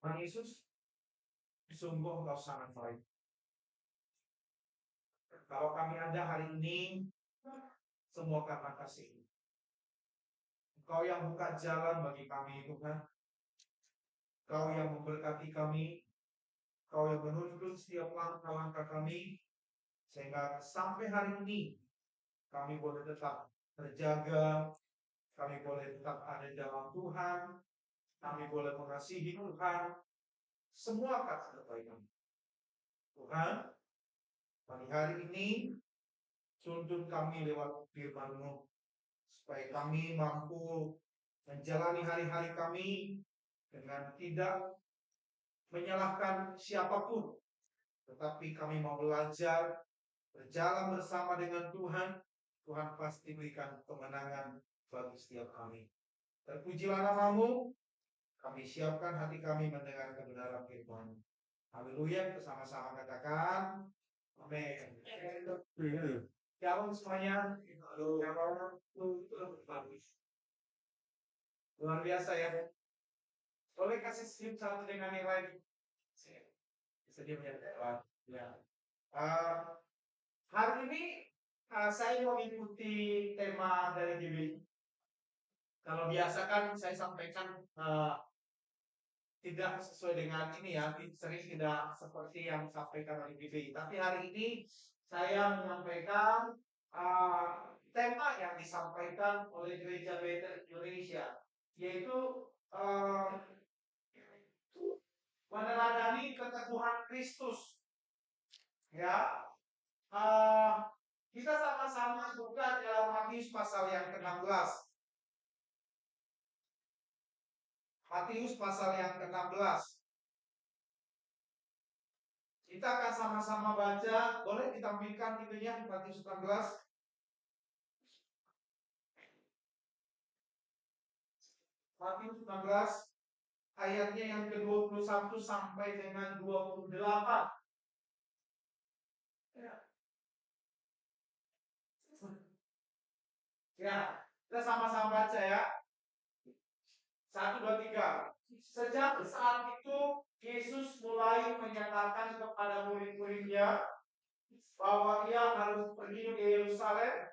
Tuhan Yesus, sungguh Engkau sangat baik. Kalau kami ada hari ini, semua karena kasih. Engkau yang buka jalan bagi kami, Tuhan. Engkau yang memberkati kami. Engkau yang menuntun setiap langkah-langkah kami. Sehingga sampai hari ini, kami boleh tetap terjaga. Kami boleh tetap ada dalam Tuhan. Kami boleh mengasihi Tuhan. Semua karena kebaikan Tuhan. Pada hari ini, tuntun kami lewat firman-Mu, supaya kami mampu menjalani hari-hari kami dengan tidak menyalahkan siapapun, tetapi kami mau belajar berjalan bersama dengan Tuhan. Tuhan pasti berikan kemenangan bagi setiap kami. Terpujilah nama-Mu. Kami siapkan hati kami mendengar kebenaran firman. Haleluya, bersama-sama katakan amin. Shalom semuanya. Luar biasa ya. Boleh kasih slip satu dengan yang lain. Bisa dia menyatakan. Ya. Hari ini saya mau mengikuti tema dari GBI. Kalau biasa kan saya sampaikan tidak sesuai dengan ini ya, sering tidak seperti yang disampaikan oleh GBI. Tapi hari ini saya menyampaikan tema yang disampaikan oleh Gereja Betel Indonesia, yaitu meneladani keteguhan Kristus. Ya, kita sama-sama buka dalam Matius pasal yang ke-16. Matius pasal yang ke-16. Kita akan sama-sama baca. Boleh ditampilkan itunya Matius 16. Matius 16 ayatnya yang ke-21 sampai dengan 28. Ya, kita sama-sama baca ya. 1, 2, 3. Sejak saat itu Yesus mulai menyatakan kepada murid-muridnya bahwa ia harus pergi ke Yerusalem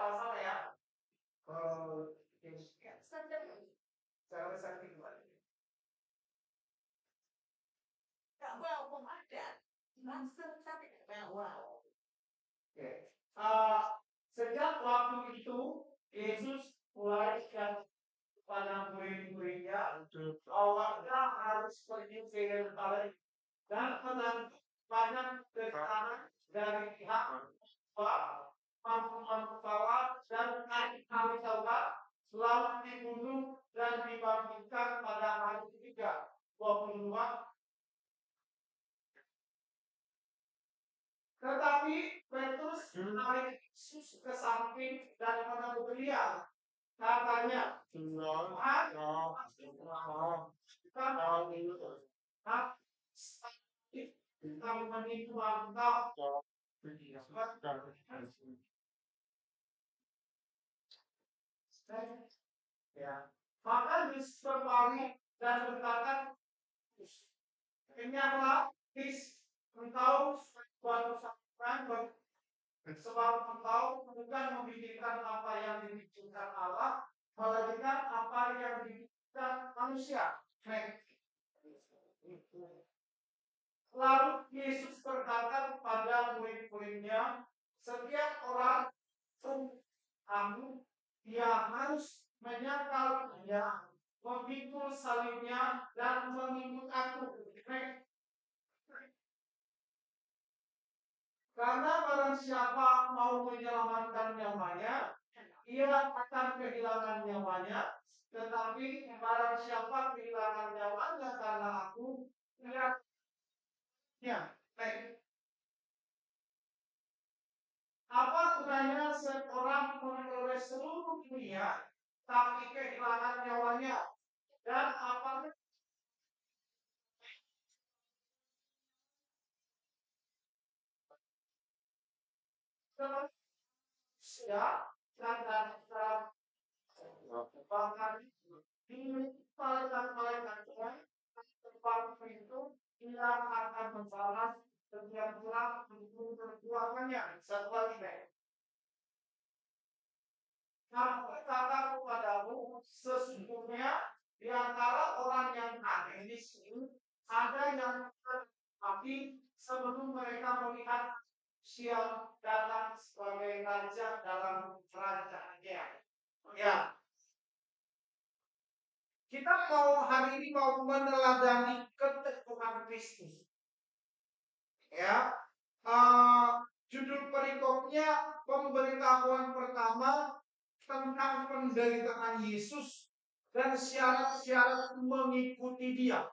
sama ya. Cara besar kembali. Oke. Sejak waktu itu Yesus mulai kepada murid-muridnya bahwa dia harus pergi ke Yerusalem dan menanggung banyak tekanan dari pihak mampu kawat dan ahli Taurat, selalu dibunuh dan dibangkitkan pada hari ketiga. 22. Tetapi Petrus menarik Yesus ke samping dan menegur dia. Katanya, kami menipu engkau. Ya. Maka Yesus berbalik dan berkata, kenyanglah, engkau suatu saat sebab engkau bukan memikirkan apa yang dipikirkan Allah, melainkan apa yang dipikirkan manusia. Lalu Yesus berkata kepada murid-muridnya, setiap orang aku, dia harus menyangkal dia, memikul salibnya dan mengikut aku. Karena barang siapa mau menyelamatkan nyawanya, ia akan kehilangan nyawanya. Tetapi barang siapa kehilangan nyawanya karena aku, ia baik. Apa gunanya seorang memperoleh seluruh dunia, tapi kehilangan nyawanya? Dan apa saja dan bahkan di malaikat-malaikat Tuhan tempat itu dia akan membalas setiap orang untuk perbuatannya. Satu lagi, nah, berkata kepadamu, sesungguhnya di antara orang yang ada di sini ada yang tapi sebelum mereka melihat siap datang sebagai raja dalam kerajaannya. Ya, kita mau hari ini mau meneladani keteguhan Kristus. Ya, judul perikopnya pemberitahuan pertama tentang penderitaan Yesus dan syarat-syarat mengikuti Dia.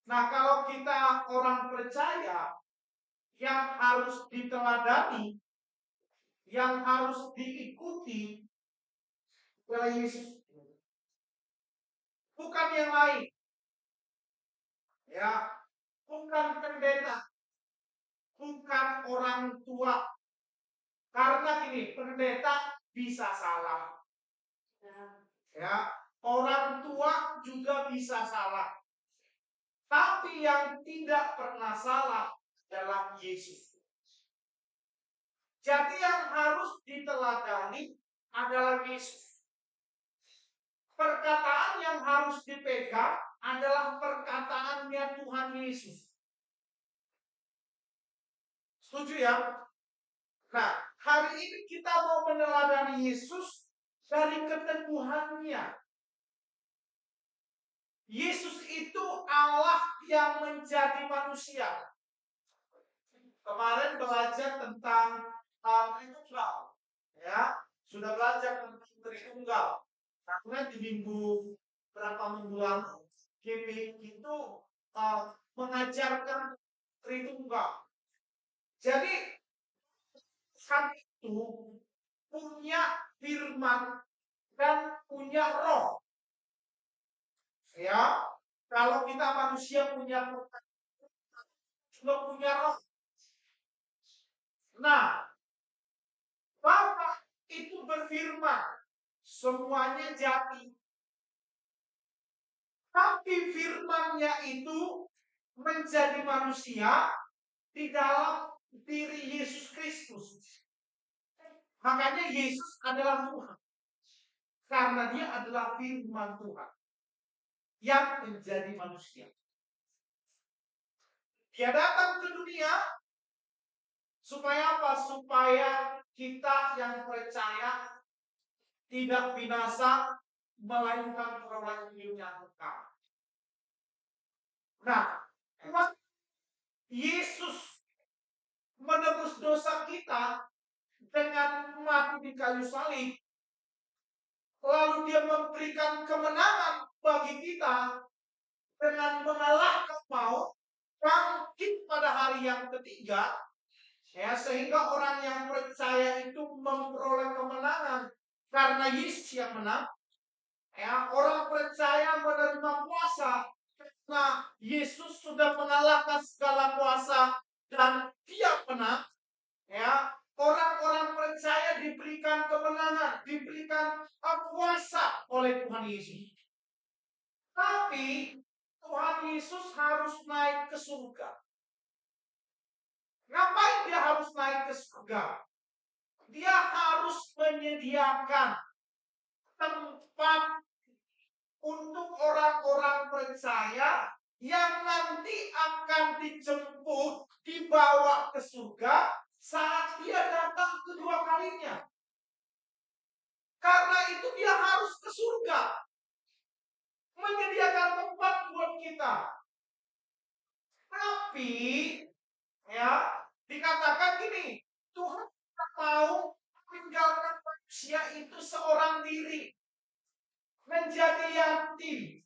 Nah, kalau kita orang percaya yang harus diteladani, yang harus diikuti oleh Yesus, bukan yang lain, ya, bukan pendeta, bukan orang tua. Karena ini pendeta bisa salah, ya, orang tua juga bisa salah. Tapi yang tidak pernah salah adalah Yesus. Jadi yang harus diteladani adalah Yesus. Perkataan yang harus dipegang adalah perkataannya Tuhan Yesus. Setuju ya? Nah, hari ini kita mau meneladani Yesus dari keteguhannya. Yesus itu Allah yang menjadi manusia. Kemarin belajar tentang Tritunggal, ya, sudah belajar tentang Tritunggal. Karena di berapa minggu lalu, GP itu mengajarkan Tritunggal. Jadi Tuhan itu punya firman dan punya roh. Ya, kalau kita manusia punya juga punya roh. Nah, Bapa itu berfirman, semuanya jadi. Tapi firman-Nya itu menjadi manusia di dalam diri Yesus Kristus. Makanya Yesus adalah Tuhan. Karena Dia adalah firman Tuhan yang menjadi manusia. Dia datang ke dunia supaya apa? Supaya kita yang percaya tidak binasa, melainkan peroleh hidup yang kekal. Nah, Yesus menebus dosa kita dengan mati di kayu salib, lalu Dia memberikan kemenangan bagi kita dengan mengalahkan maut, bangkit pada hari yang ketiga, ya, sehingga orang yang percaya itu memperoleh kemenangan karena Yesus yang menang. Ya, orang percaya menerima kuasa karena Yesus sudah mengalahkan segala kuasa dan Dia menang. Ya, orang-orang percaya diberikan kemenangan, diberikan kuasa oleh Tuhan Yesus. Tapi Tuhan Yesus harus naik ke surga. Ngapain Dia harus naik ke surga? Dia harus menyediakan tempat untuk orang-orang percaya yang nanti akan dijemput, dibawa ke surga saat Dia datang kedua kalinya. Karena itu Dia harus ke surga, menyediakan tempat buat kita. Tapi ya, dikatakan gini, Tuhan tak mau meninggalkan manusia itu seorang diri, menjadi yatim.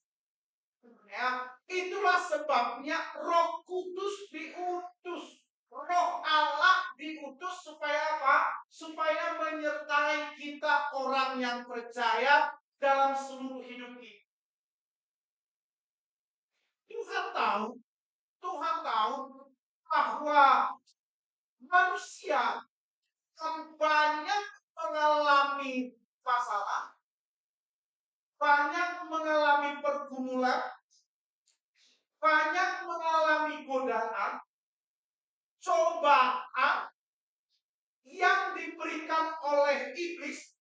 Ya, itulah sebabnya Roh Kudus diutus. Roh Allah diutus supaya apa? Supaya menyertai kita orang yang percaya dalam seluruh hidup kita. Tuhan tahu bahwa manusia akan banyak mengalami masalah, banyak mengalami pergumulan, banyak mengalami godaan, cobaan yang diberikan oleh iblis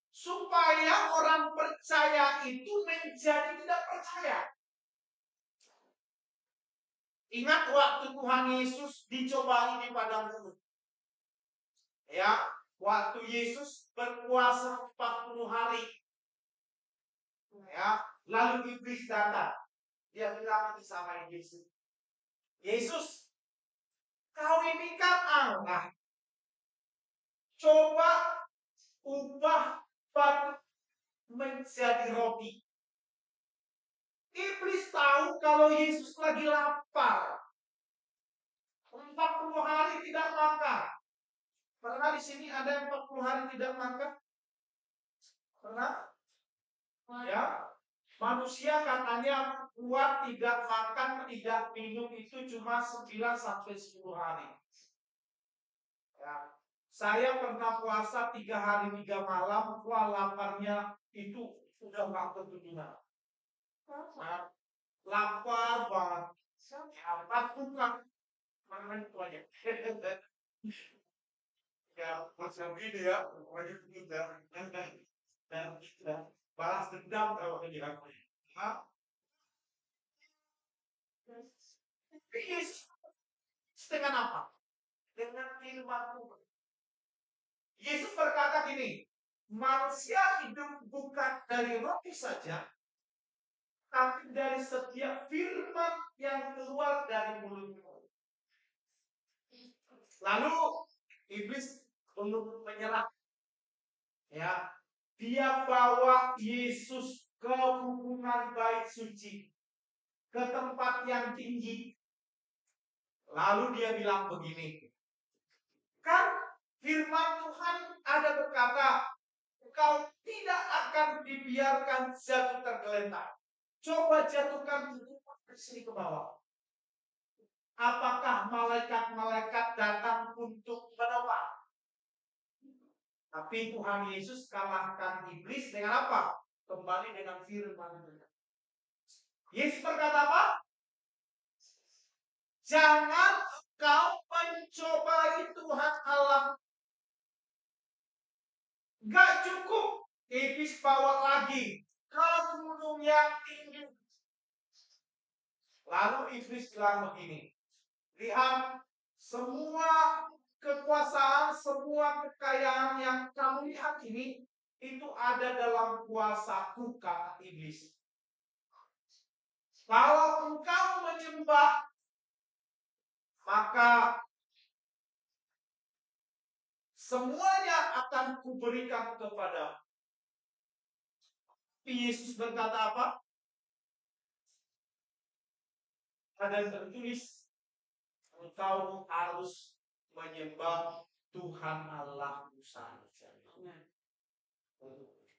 supaya orang percaya itu menjadi tidak percaya. Ingat waktu Tuhan Yesus dicobai di padang gurun. Ya, waktu Yesus berpuasa 40 hari. Ya, lalu iblis datang. Dia bilang sama Yesus, Yesus, kau ini kan Allah. Coba ubah batu menjadi roti. Iblis tahu kalau Yesus lagi lapar. 40 hari tidak makan. Pernah di sini ada yang 40 hari tidak makan? Pernah? Ya. Manusia katanya kuat tidak makan, tidak minum itu cuma 9 sampai 10 hari. Ya. Saya pernah puasa 3 hari 3 malam, wah laparnya itu sudah nggak ketujuan. Lapar banget. Ya, lapar kan. Mana itu aja. Ya, macam ini ya, pokoknya kita dan balas dendam kalau dilakukan. Nah, Yesus dengan apa? Dengan firman Tuhan. Yesus berkata gini, manusia hidup bukan dari roti saja, tapi dari setiap firman yang keluar dari mulutmu. Lalu iblis belum menyerah. Ya, dia bawa Yesus ke hubungan bait suci, ke tempat yang tinggi. Lalu dia bilang begini, kan firman Tuhan ada berkata, kau tidak akan dibiarkan jatuh tergeletak. Coba jatuhkan ke sini ke bawah. Apakah malaikat-malaikat datang untuk menopang? Tapi Tuhan Yesus kalahkan iblis dengan apa? Kembali dengan firman Tuhan. Yesus berkata apa? Jangan engkau mencobai Tuhan Allah. Gak cukup. Iblis bawa lagi ke gunung yang tinggi. Lalu iblis bilang begini. Lihat, semua kekuasaan, semua kekayaan yang kamu lihat ini, itu ada dalam kuasaku, kata iblis. Kalau engkau menyembah, maka semuanya akan kuberikan kepadamu. Yesus berkata apa? Ada tertulis, engkau harus menyembah Tuhan Allahmu saja.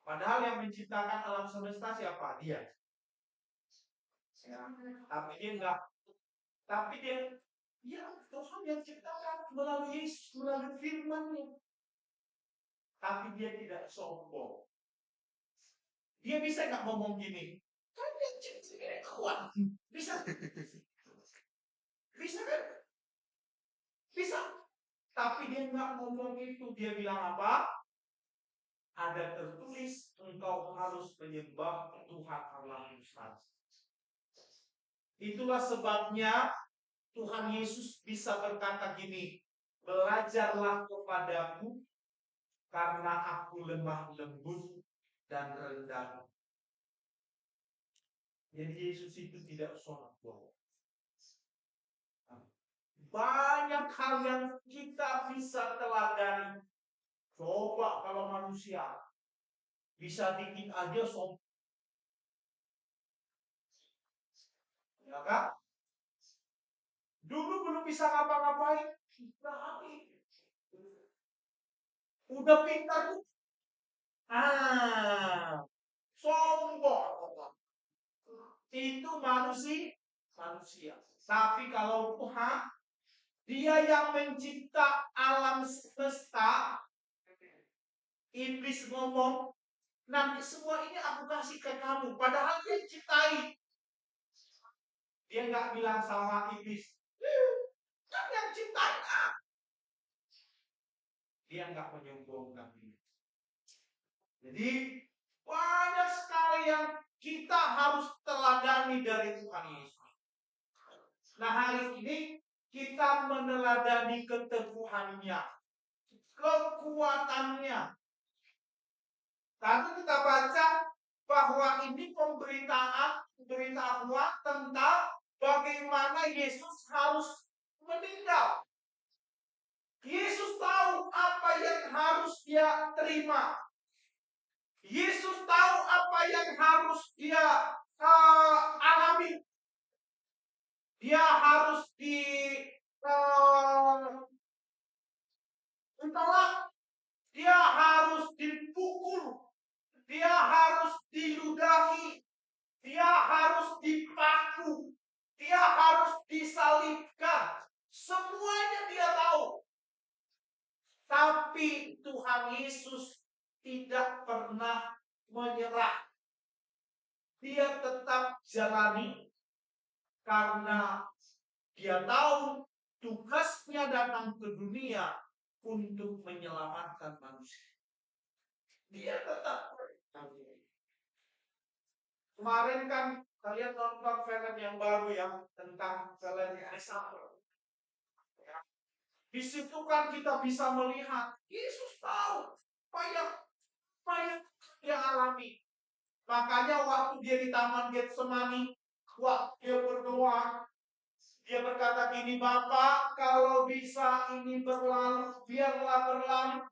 Padahal yang menciptakan alam semesta siapa? Dia. Ya. Tapi dia enggak. Tapi dia Tuhan yang ciptakan melalui Yesus, melalui firman-Nya. Tapi dia tidak sombong. Dia bisa nggak ngomong gini? Kan dia ciptakan kuat. Bisa. Bisa kan? Bisa. Tapi dia nggak ngomong itu. Dia bilang apa? Ada tertulis engkau harus menyembah Tuhan Allahmu saja. Itulah sebabnya Tuhan Yesus bisa berkata gini, belajarlah kepadaku karena aku lemah lembut dan rendah. Jadi Yesus itu tidak sombong. Banyak hal yang kita bisa teladani. Coba kalau manusia bisa dikit aja sombong. Ya kan? Dulu belum bisa ngapa-ngapain. Udah pintar. Sombong. Itu manusia. Tapi kalau Tuhan Dia yang mencipta alam semesta. Iblis ngomong, nanti semua ini aku kasih ke kamu. Padahal dia ciptai. Dia nggak bilang sama iblis, kan yang ciptain aku. Dia nggak menyombongkan diri. Jadi banyak sekali yang kita harus teladani dari Tuhan Yesus. Nah, hari ini kita meneladani keteguhannya, kekuatannya. Tadi kita baca bahwa ini pemberitahuan tentang bagaimana Yesus harus meninggal. Yesus tahu apa yang harus dia terima. Yesus tahu apa yang harus dia alami. Dia harus ditolak. Dia harus dipukul. Dia harus diludahi. Dia harus dipaku. Dia harus disalibkan. Semuanya dia tahu. Tapi Tuhan Yesus tidak pernah menyerah. Dia tetap jalani karena dia tahu tugasnya datang ke dunia untuk menyelamatkan manusia. Dia tetap. Kemarin kan kalian nonton film yang baru yang tentang film Resapel. Di situ kan kita bisa melihat Yesus tahu apa yang dia alami. Makanya waktu dia di Taman Getsemani, waktu dia berdoa, dia berkata gini, Bapa, kalau bisa ini berlalu, biarlah berlalu.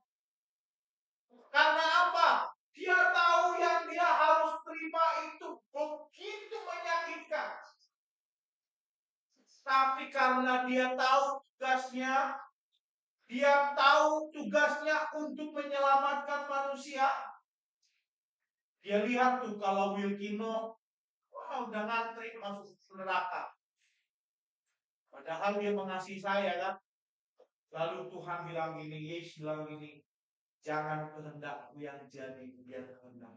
Karena apa? Dia tahu yang dia harus terima itu begitu menyakitkan. Tapi karena dia tahu tugasnya, dia tahu tugasnya untuk menyelamatkan manusia. Dia lihat tuh kalau Wilkino, wah udah ngantri masuk neraka. Padahal dia mengasihi saya kan. Lalu Tuhan bilang gini, Yesus bilang gini, jangan kehendakku yang jadi, biar kehendak.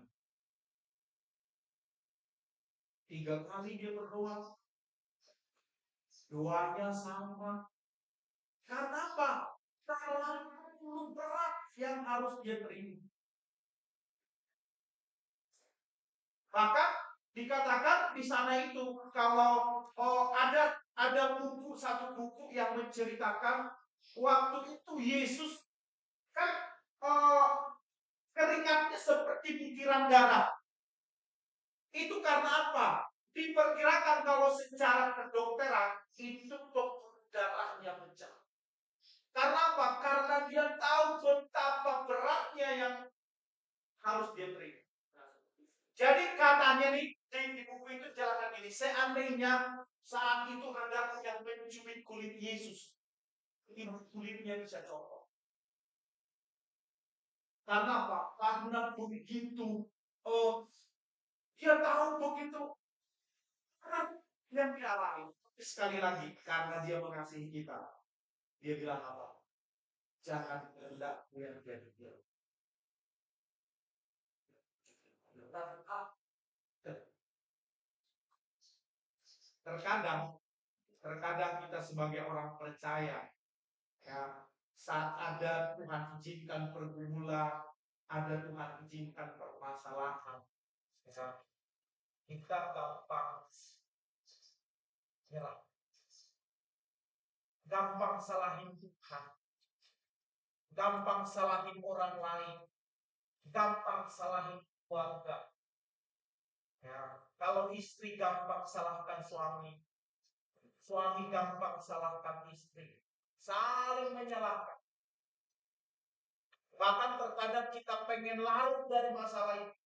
3 kali dia berdoa. Doanya sama. Karena apa? Terlalu berat yang harus dia terima. Maka dikatakan di sana itu kalau ada satu buku yang menceritakan waktu itu Yesus kan keringatnya seperti butiran darah. Itu karena apa? Diperkirakan kalau secara kedokteran itu pembuluh darahnya pecah. Karena apa? Karena dia tahu betapa beratnya yang harus dia terima. Jadi katanya nih di buku itu jelaskan ini, seandainya saat itu ada yang mencubit kulit Yesus, ini kulitnya bisa copot. Karena apa? Karena begitu dia tahu begitu berat yang dialami. Sekali lagi, karena dia mengasihi kita, dia bilang apa? Jangan kehendakku yang jadi. Terkadang kita sebagai orang percaya, ya, saat ada Tuhan izinkan pergumulan, ada Tuhan izinkan permasalahan, ya, kita gampang nyerah, gampang salahin Tuhan, gampang salahin orang lain, gampang salahin keluarga. Ya, kalau istri gampang salahkan suami, suami gampang salahkan istri, saling menyalahkan. Bahkan terkadang kita pengen larut dari masalah itu.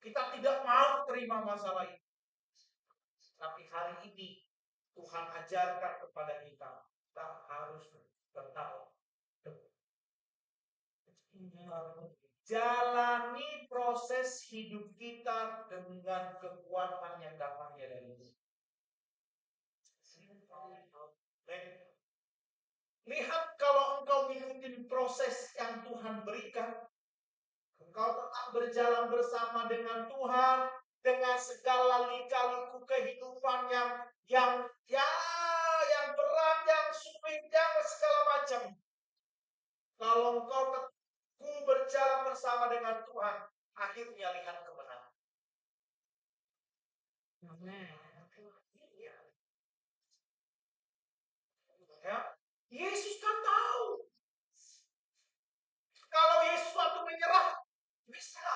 Kita tidak mau terima masalah itu. Tapi hari ini Tuhan ajarkan kepada kita harus tetap jalani proses hidup kita dengan kekuatan yang datangnya dari Tuhan. Lihat, kalau engkau mengikuti proses yang Tuhan berikan, engkau tetap berjalan bersama dengan Tuhan, dengan segala lika-liku kehidupan yang ya yang berat, yang sulit, yang segala macam. Kalau engkau teguh berjalan bersama dengan Tuhan, akhirnya lihat kemenangan. Ya, Yesus kan tahu. Kalau Yesus waktu menyerah, bisa.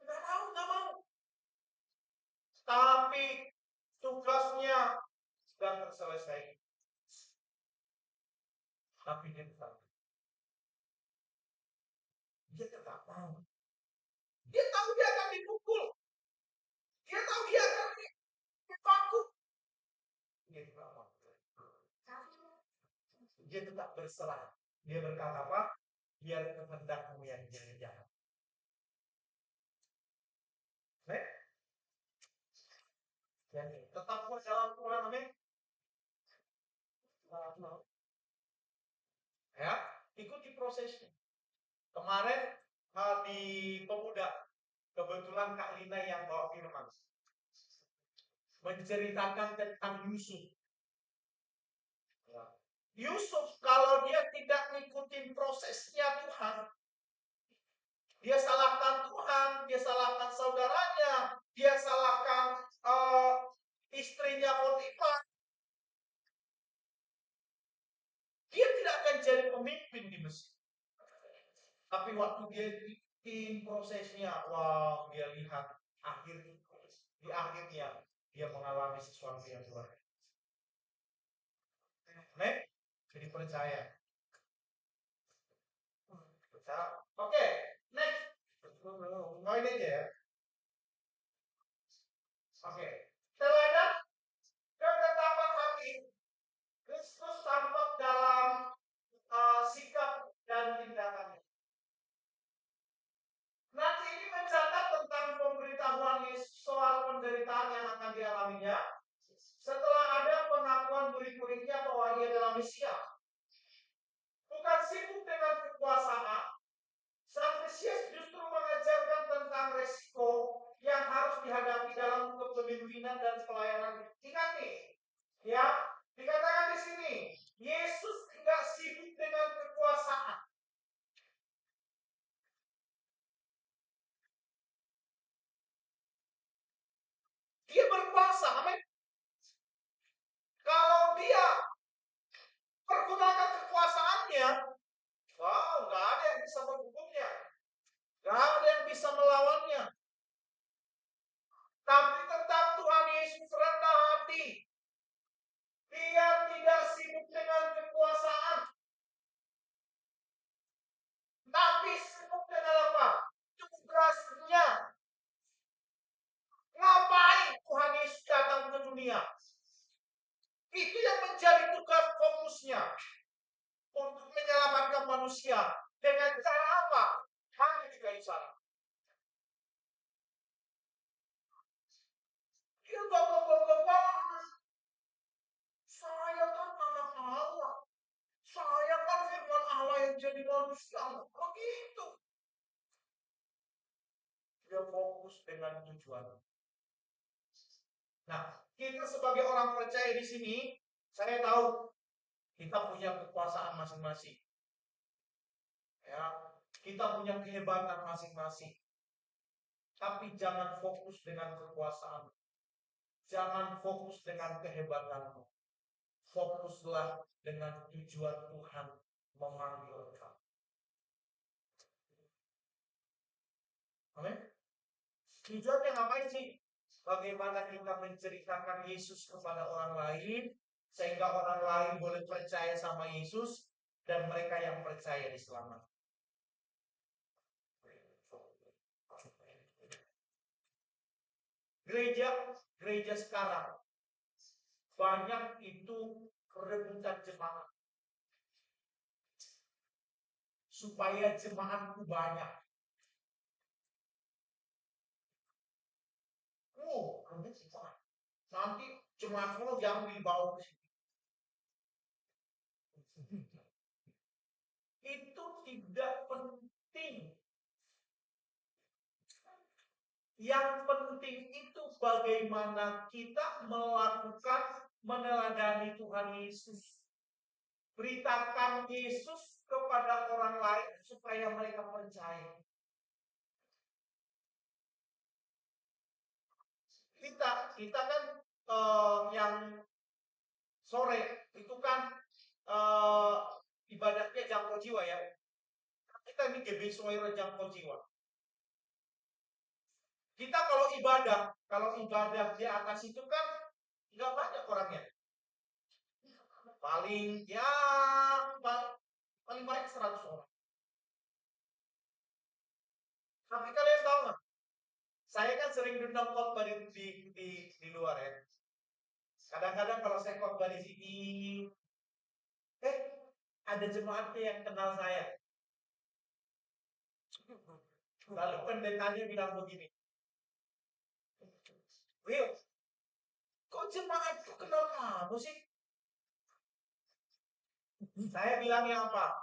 Nggak mau. Tapi tugasnya sudah terselesai. Tapi dia tetap mau. Dia tahu dia akan dipukul. Dia tahu dia akan dipaku. Dia tetap mau. Dia tetap berserah. Dia berkata apa? Biar kehendakmu yang jadi. Jadi tetap kuat dalam Tuhan, amin. Ya, ikuti prosesnya. Kemarin di pemuda, kebetulan Kak Lina yang bawa firman, menceritakan tentang Yusuf. Yusuf kalau dia tidak ngikutin prosesnya Tuhan, dia salahkan Tuhan, dia salahkan saudaranya, dia salahkan istrinya Potifar, dia tidak akan jadi pemimpin di Mesir. Tapi waktu dia ikutin prosesnya, wow, dia lihat di akhirnya dia mengalami sesuatu yang luar biasa. Jadi percaya. Oke, next. Mau ini aja ya. Oke. Teladan ketetapan hati. Kristus tampak dalam sikap dan tindakannya. Nanti ini mencatat tentang pemberitahuan Yesus soal penderitaan yang akan dialaminya. Setelah ada pengakuan berikutnya bahwa ia adalah Mesias. Bukan sibuk dengan kekuasaan, Sang Mesias justru mengajarkan tentang resiko yang harus dihadapi dalam kepemimpinan dan pelayanan. Ingat nih, ya, dikatakan di sini, Yesus tidak sibuk dengan kekuasaan. Dia berkuasa, amin. Kalau dia pergunakan kekuasaannya, wow, nggak ada yang bisa menghukumnya, nggak ada yang bisa melawannya. Tapi tetap Tuhan Yesus rendah hati. Dia tidak sibuk dengan kekuasaan, tapi sibuk dengan apa? Tugasnya. Ngapain Tuhan Yesus datang ke dunia? Itu yang menjadi tugas fokusnya. Untuk menyelamatkan manusia. Dengan cara apa? Hanya di kayu salib. Dia bapak-bapak, saya kan anak Allah. Saya kan firman Allah yang jadi manusia. Begitu. Dia fokus dengan tujuan. Nah, kita sebagai orang percaya di sini, saya tahu kita punya kekuasaan masing-masing. Ya, kita punya kehebatan masing-masing. Tapi jangan fokus dengan kekuasaan. Jangan fokus dengan kehebatanmu. Fokuslah dengan tujuan Tuhan memanggil kamu. Amin. Tujuannya ngapain sih? Bagaimana kita menceritakan Yesus kepada orang lain, sehingga orang lain boleh percaya sama Yesus, dan mereka yang percaya diselamatkan. Gereja sekarang banyak itu rebutan jemaat supaya jemaatku banyak. Rebut jemaat. Nanti jemaat lo jangan dibawa ke sini. itu tidak penting. Yang penting itu bagaimana kita melakukan, meneladani Tuhan Yesus. Beritakan Yesus kepada orang lain supaya mereka percaya. Kita kan yang sore itu kan ibadahnya jangkau jiwa ya. Kita ini GB Soira jangkau jiwa. Kita kalau ibadah di atas itu kan nggak banyak orangnya. Paling banyak 100 orang. Tapi kalian tahu nggak? Saya kan sering diundang khotbah di luar ya. Kadang-kadang kalau saya khotbah di sini, ada jemaatnya yang kenal saya. Lalu pendetanya bilang begini, Will, kok jemaatku kenal kamu sih? Saya bilangnya apa?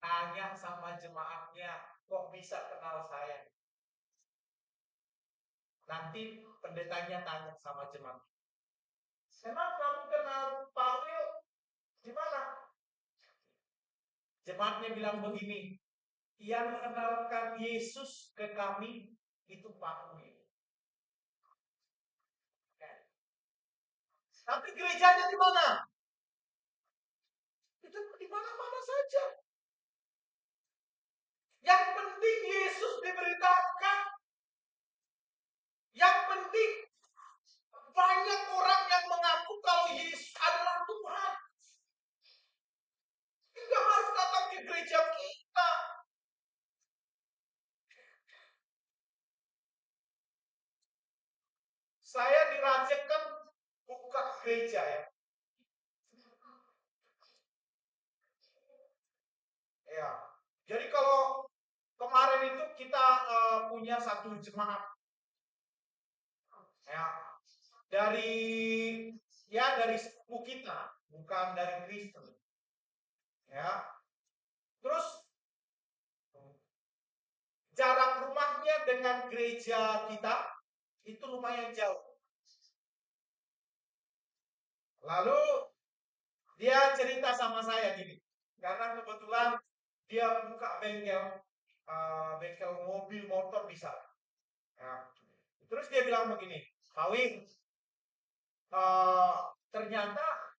Tanya sama jemaatnya, kok bisa kenal saya? Nanti pendetanya tanya sama jemaat. Emang kamu kenal Pak Will? Gimana? Jemaatnya bilang begini, yang mengenalkan Yesus ke kami itu Pak Will. Tapi gerejanya di mana? Itu di mana-mana saja. Yang penting Yesus diberitakan. Yang penting banyak orang yang mengaku kalau Yesus adalah Tuhan. Tidak harus datang ke gereja kita. Saya dirajakan buka gereja ya. Ya. Jadi kalau kemarin itu kita punya satu jemaat ya dari sepupu kita, bukan dari Kristen. Ya. Terus jarak rumahnya dengan gereja kita itu lumayan jauh. Lalu dia cerita sama saya gini, karena kebetulan dia buka bengkel mobil motor bisa. Ya. Terus dia bilang begini, Kawin, ternyata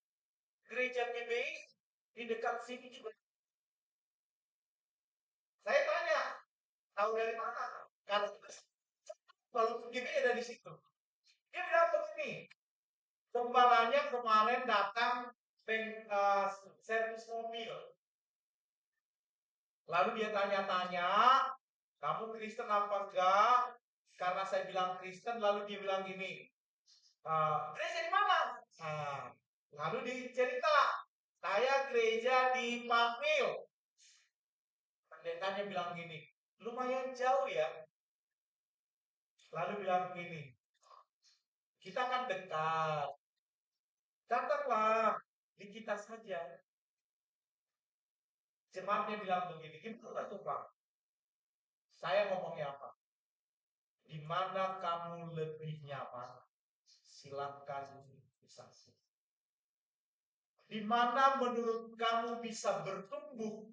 gereja GBI di dekat sini juga. Saya tanya, tahu dari mana? Kalau GBI ada di situ. Dia bilang begini, gembalanya kemarin datang servis mobil. Lalu dia tanya-tanya, kamu Kristen apa enggak? Karena saya bilang Kristen, lalu dia bilang gini, gereja di mana? Lalu dicerita, saya gereja di Pakmil. Pendetanya bilang gini, lumayan jauh ya. Lalu bilang gini, kita kan dekat, datanglah di kita saja. Jemaatnya bilang begini, gimana tuh Pak? Saya ngomongnya apa? Di mana kamu lebih nyaman, silakan bisa. Di mana menurut kamu bisa bertumbuh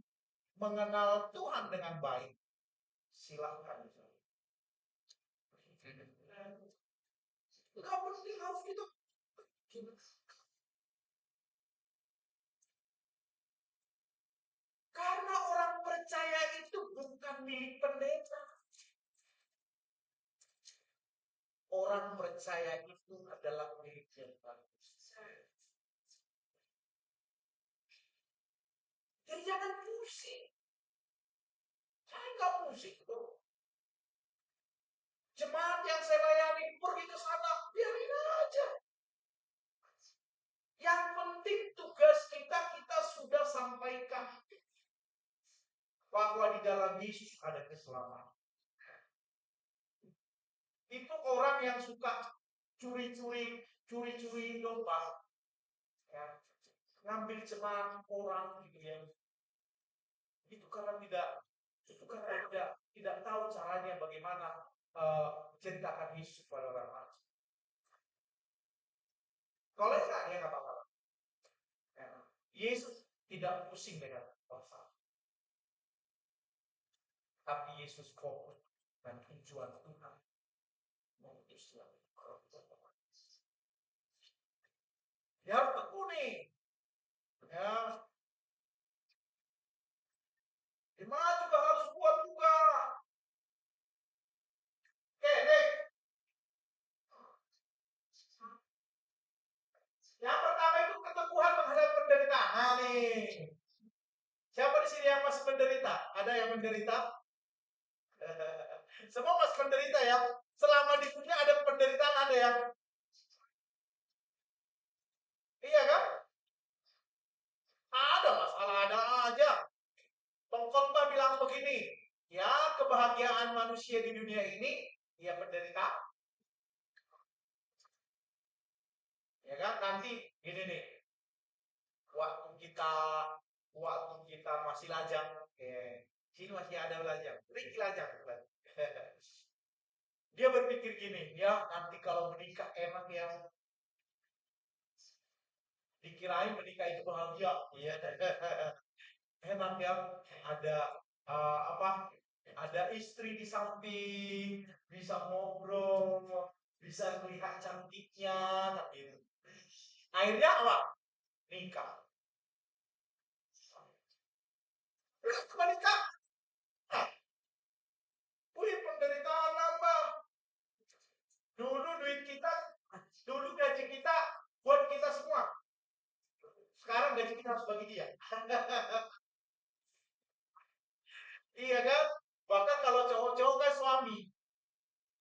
mengenal Tuhan dengan baik, silakan. Gak penting harus kita. Karena orang percaya itu bukan milik pendeta. Orang percaya itu adalah milik Tuhan. Jadi jangan pusing. Saya nggak pusing tuh. Jemaat yang saya layani pergi ke sana, biarin aja. Yang penting tugas kita sudah sampaikan bahwa di dalam Yesus ada keselamatan. Itu orang yang suka curi-curi domba, ya, ngambil jemaat orang gitu ya. Itu karena tidak tahu caranya bagaimana menceritakan Yesus kepada orang lain. Kalau enggak, ya nggak apa-apa. Ya. Yesus tidak pusing dengan masalah, tapi Yesus fokus dan tujuan Tuhan mengutusnya. Dia harus tekuni. Ya, gimana juga harus buat juga. Oke, next. Yang pertama itu keteguhan menghadapi penderitaan. Nah nih, siapa di sini yang masih menderita? Ada yang menderita? Semua masih menderita ya. Selama di dunia ada penderitaan, ada yang iya kan? Ada masalah, ada aja. Pengkhotbah bilang begini, ya kebahagiaan manusia di dunia ini, ya penderitaan. Ya kan? Nanti ini nih, waktu kita masih lajang, sini masih ada lajang, Ricky lajang. Dia berpikir gini, ya nanti kalau menikah enak ya, dikirain menikah itu bahagia, iya. Enak ya, ada apa? Ada istri di samping, bisa ngobrol, bisa melihat cantiknya, tapi akhirnya apa? Nikah. Menikah, wih penderitaan nambah. Dulu duit kita, dulu gaji kita buat kita semua. Sekarang gaji kita harus bagi dia. Iya kan? Bahkan kalau cowok-cowok kan suami.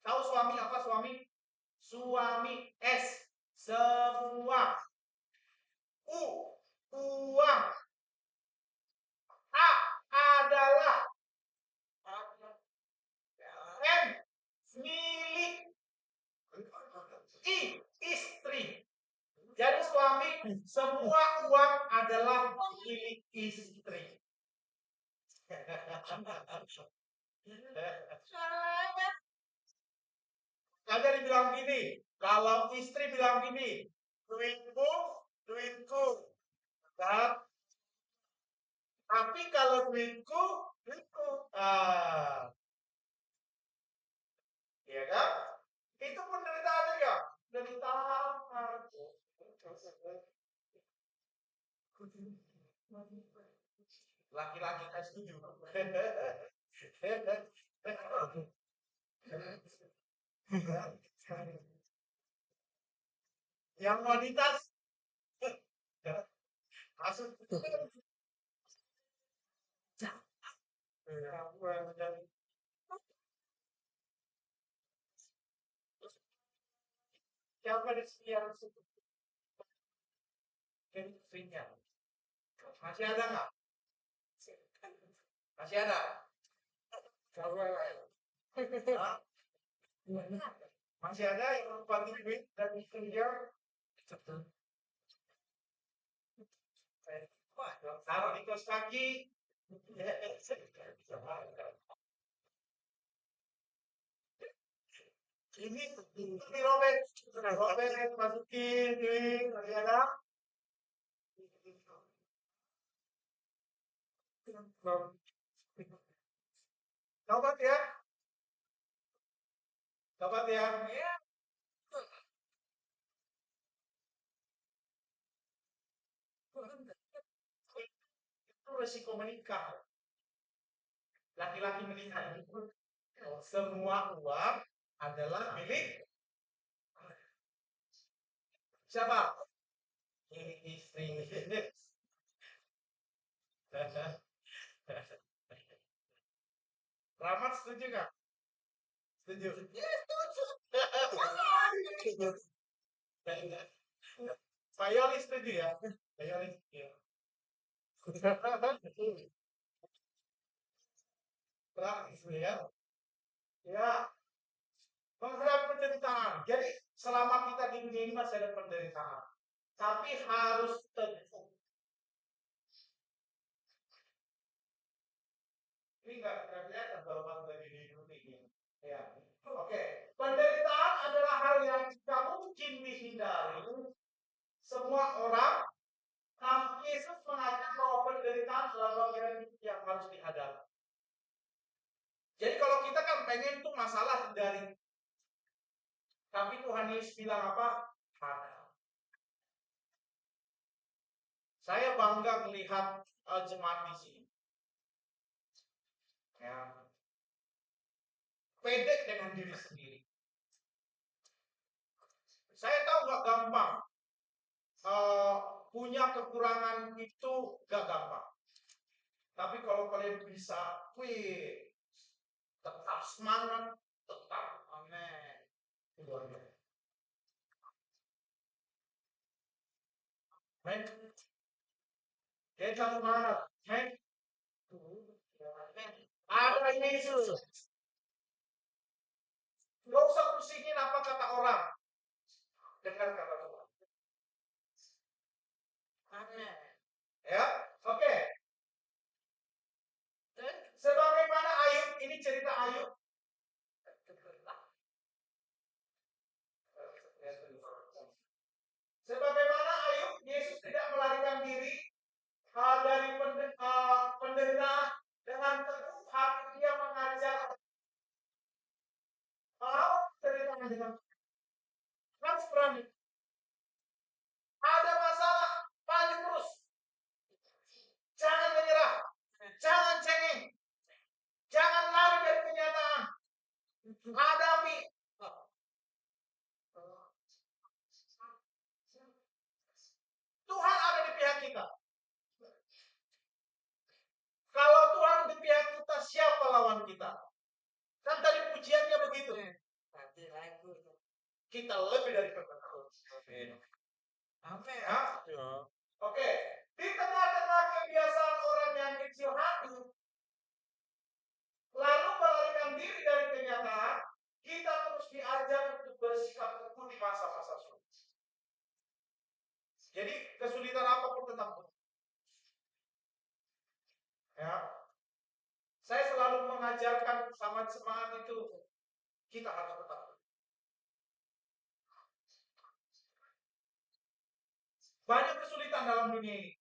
Tahu suami apa suami? Suami S. Semua. U. Uang. A. Adalah. M. Milik. I. Istri. Jadi suami, semua uang adalah milik istri. Ada dibilang gini, kalau istri bilang gini, duitmu, duitku. Kan? Tapi kalau duitku, duitku. Ya kan? Itu penderitaan juga. Penderitaan. Laki-laki kan setuju. Yang wanita masuk. Siapa di sini yang istrinya? Masih ada nggak? Masih ada? Hah? Masih ada yang bantu duit dan istrinya? Taruh di kos kaki. Ini dirobek, robek, masukin, duit, masih ada? Tobat ya, tobat ya. Itu resiko menikah. Laki-laki menikah itu semua uang adalah milik siapa? Milik istri. Rahmat setuju nggak? Setuju. Pak Yoli setuju ya? Pak Yoli. Ya. Terakhir ya. Ya, menghadapi penderitaan. Jadi selama kita di dunia ini masih ada penderitaan. Tapi harus teguh. Ini nggak kelihatan kalau pas lagi di ini. Ya. Oke. Penderitaan adalah hal yang tidak mungkin dihindari. Semua orang, Yesus mengatakan bahwa penderitaan adalah bagian yang harus dihadapi. Jadi kalau kita kan pengen tuh masalah hindari. Tapi Tuhan Yesus bilang apa? Ada. Saya bangga melihat jemaat di sini. Ya. Pede dengan diri sendiri. Saya tahu nggak gampang. Punya kekurangan itu gak gampang. Tapi kalau kalian bisa, tetap semangat, tetap amin. Luar biasa. Amin. Kita semangat, amin. Ada Yesus. Gak usah pusingin apa kata orang. Dengar kata Tuhan. Amin. Ya, oke. Sebagaimana Ayub, ini cerita Ayub. Sebagaimana Ayub, Yesus tidak melarikan diri dari penderitaan dengan teguh hati dia mengajar. Kalau cerita dengan harus berani. Ada masalah, maju terus. Jangan menyerah, jangan cengeng, jangan lari dari kenyataan. Hadapi. Tuhan ada di pihak kita. Kalau Tuhan di pihak kita, siapa lawan kita? Kan tadi pujiannya begitu. Kita lebih dari pemenang. Amin. Oke. Di tengah-tengah kebiasaan orang yang kecil hati, lalu melarikan diri dari kenyataan, kita terus diajar untuk bersikap teguh di masa-masa sulit. Jadi kesulitan apapun tetap teguh. Ya. Saya selalu mengajarkan sama semangat itu, kita harus tetap. Banyak kesulitan dalam dunia ini.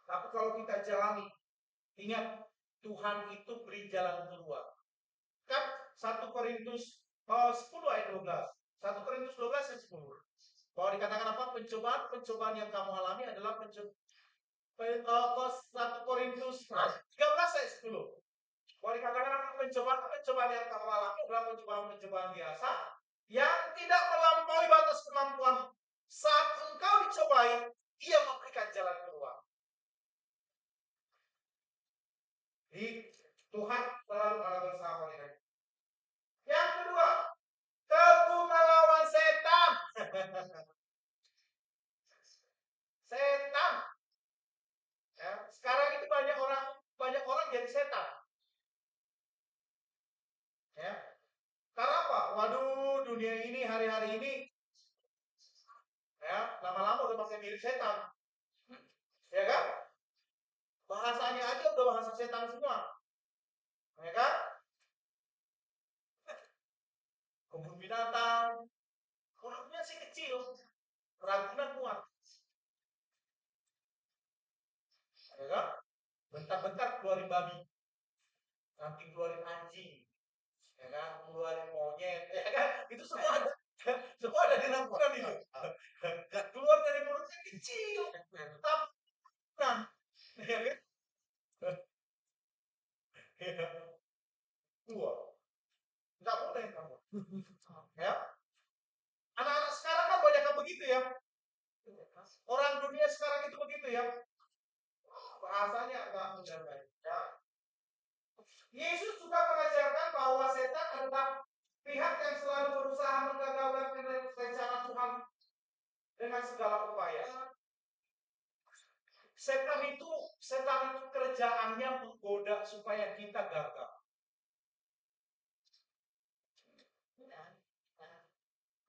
Tapi kalau kita jalani, ingat Tuhan itu beri jalan keluar. Kan 1 Korintus 10 ayat 12. 1 Korintus 12 ayat 10. Bahwa dikatakan apa? Pencobaan yang kamu alami adalah 1 Korintus 13 ayat 10. Bahwa dikatakan apa? Pencobaan yang kamu alami adalah pencobaan biasa yang tidak melampaui batas kemampuan. Saat engkau dicobai, Ia memberikan jalan keluar. Jadi Tuhan selalu ada bersama dengan. Yang kedua, teguh melawan setan. Setan. Ya, sekarang itu banyak orang jadi setan. Ya. Karena apa? Waduh, dunia ini hari-hari ini ya, lama-lama udah pakai mirip setan. Ya kan? Bahasanya aja udah bahasa setan semua. Ya kan? Kebun binatang. Hurufnya sih kecil. Ragunan kuat. Ya kan? Bentar-bentar keluarin babi. Nanti keluarin anjing. Ya kan? Keluarin monyet. Ya kan? Itu semua ada. Semua ada di lampuran itu. Gak keluar dari mulutnya kecil. Tapi nah. Ya kan? Dua. Nggak boleh kamu. Ya. Anak-anak sekarang kan banyak yang begitu ya. Orang dunia sekarang itu begitu ya. Bahasanya nggak menjaga. Ya. Yesus juga mengajarkan bahwa setan adalah pihak yang selalu berusaha menggagalkan rencana Tuhan dengan segala upaya. Setan itu kerjaannya menggoda supaya kita gagal.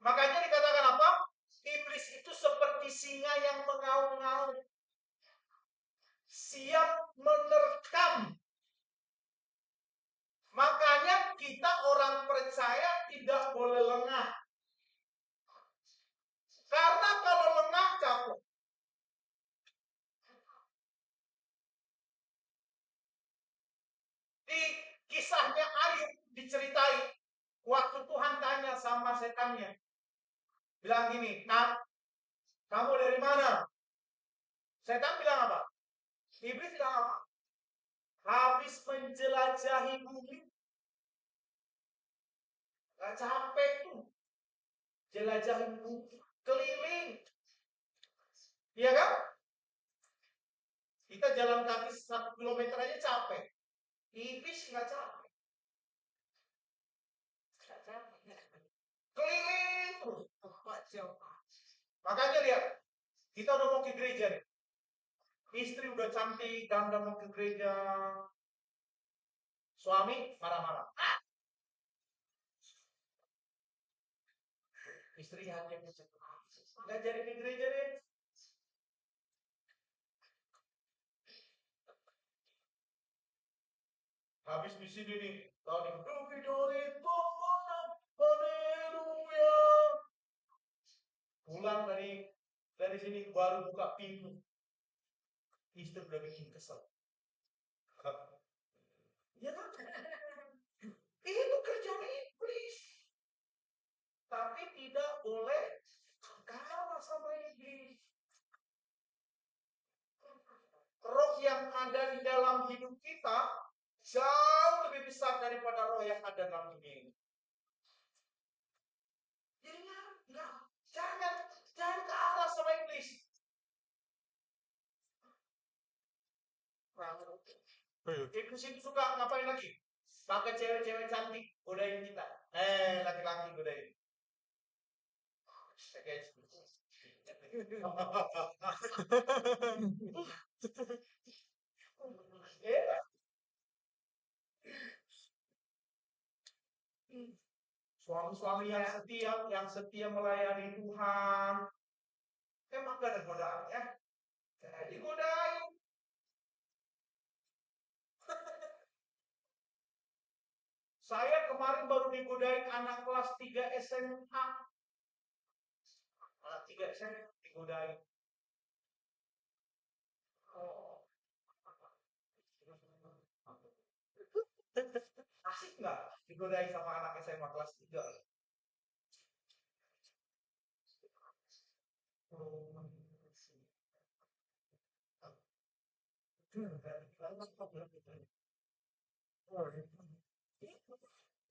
Makanya dikatakan apa? Iblis itu seperti singa yang mengaum-ngaum, siap menerkam Makanya kita orang percaya tidak boleh lengah. Karena kalau lengah capek. Di kisahnya Ayub diceritai, waktu Tuhan tanya sama setannya, bilang gini, kamu dari mana? Setan bilang apa? Iblis bilang apa? Habis menjelajahi bumi. Gak capek tuh. Jelajahi bumi. Keliling. Iya kan? Kita jalan kaki 1 kilometer aja capek. Iblis gak capek. Keliling terus. Makanya lihat, kita udah mau ke gereja nih. Istri udah cantik, dan udah mau ke gereja. Suami marah-marah. Istri hanya nggak jadi ke gereja deh. Habis di sini nih, tadi dari haleluya. Pulang dari sini baru buka pintu. Istri udah bikin kesel. Ya kan? Itu kerjaan iblis. Tapi tidak boleh kalah sama iblis. Roh yang ada di dalam hidup kita jauh lebih besar daripada roh yang ada dalam dunia ini. Jadi jangan kalah sama iblis. Iblis itu suka ngapain lagi? Pakai cewek-cewek cantik godain kita. Laki-laki godain. Suami-suami yang setia melayani Tuhan, emang gak ada godaan ya? Jadi godain. Saya kemarin baru digodain anak kelas 3 SMA. Anak 3 SMA digodain. Asik nggak digodain sama anak SMA kelas 3?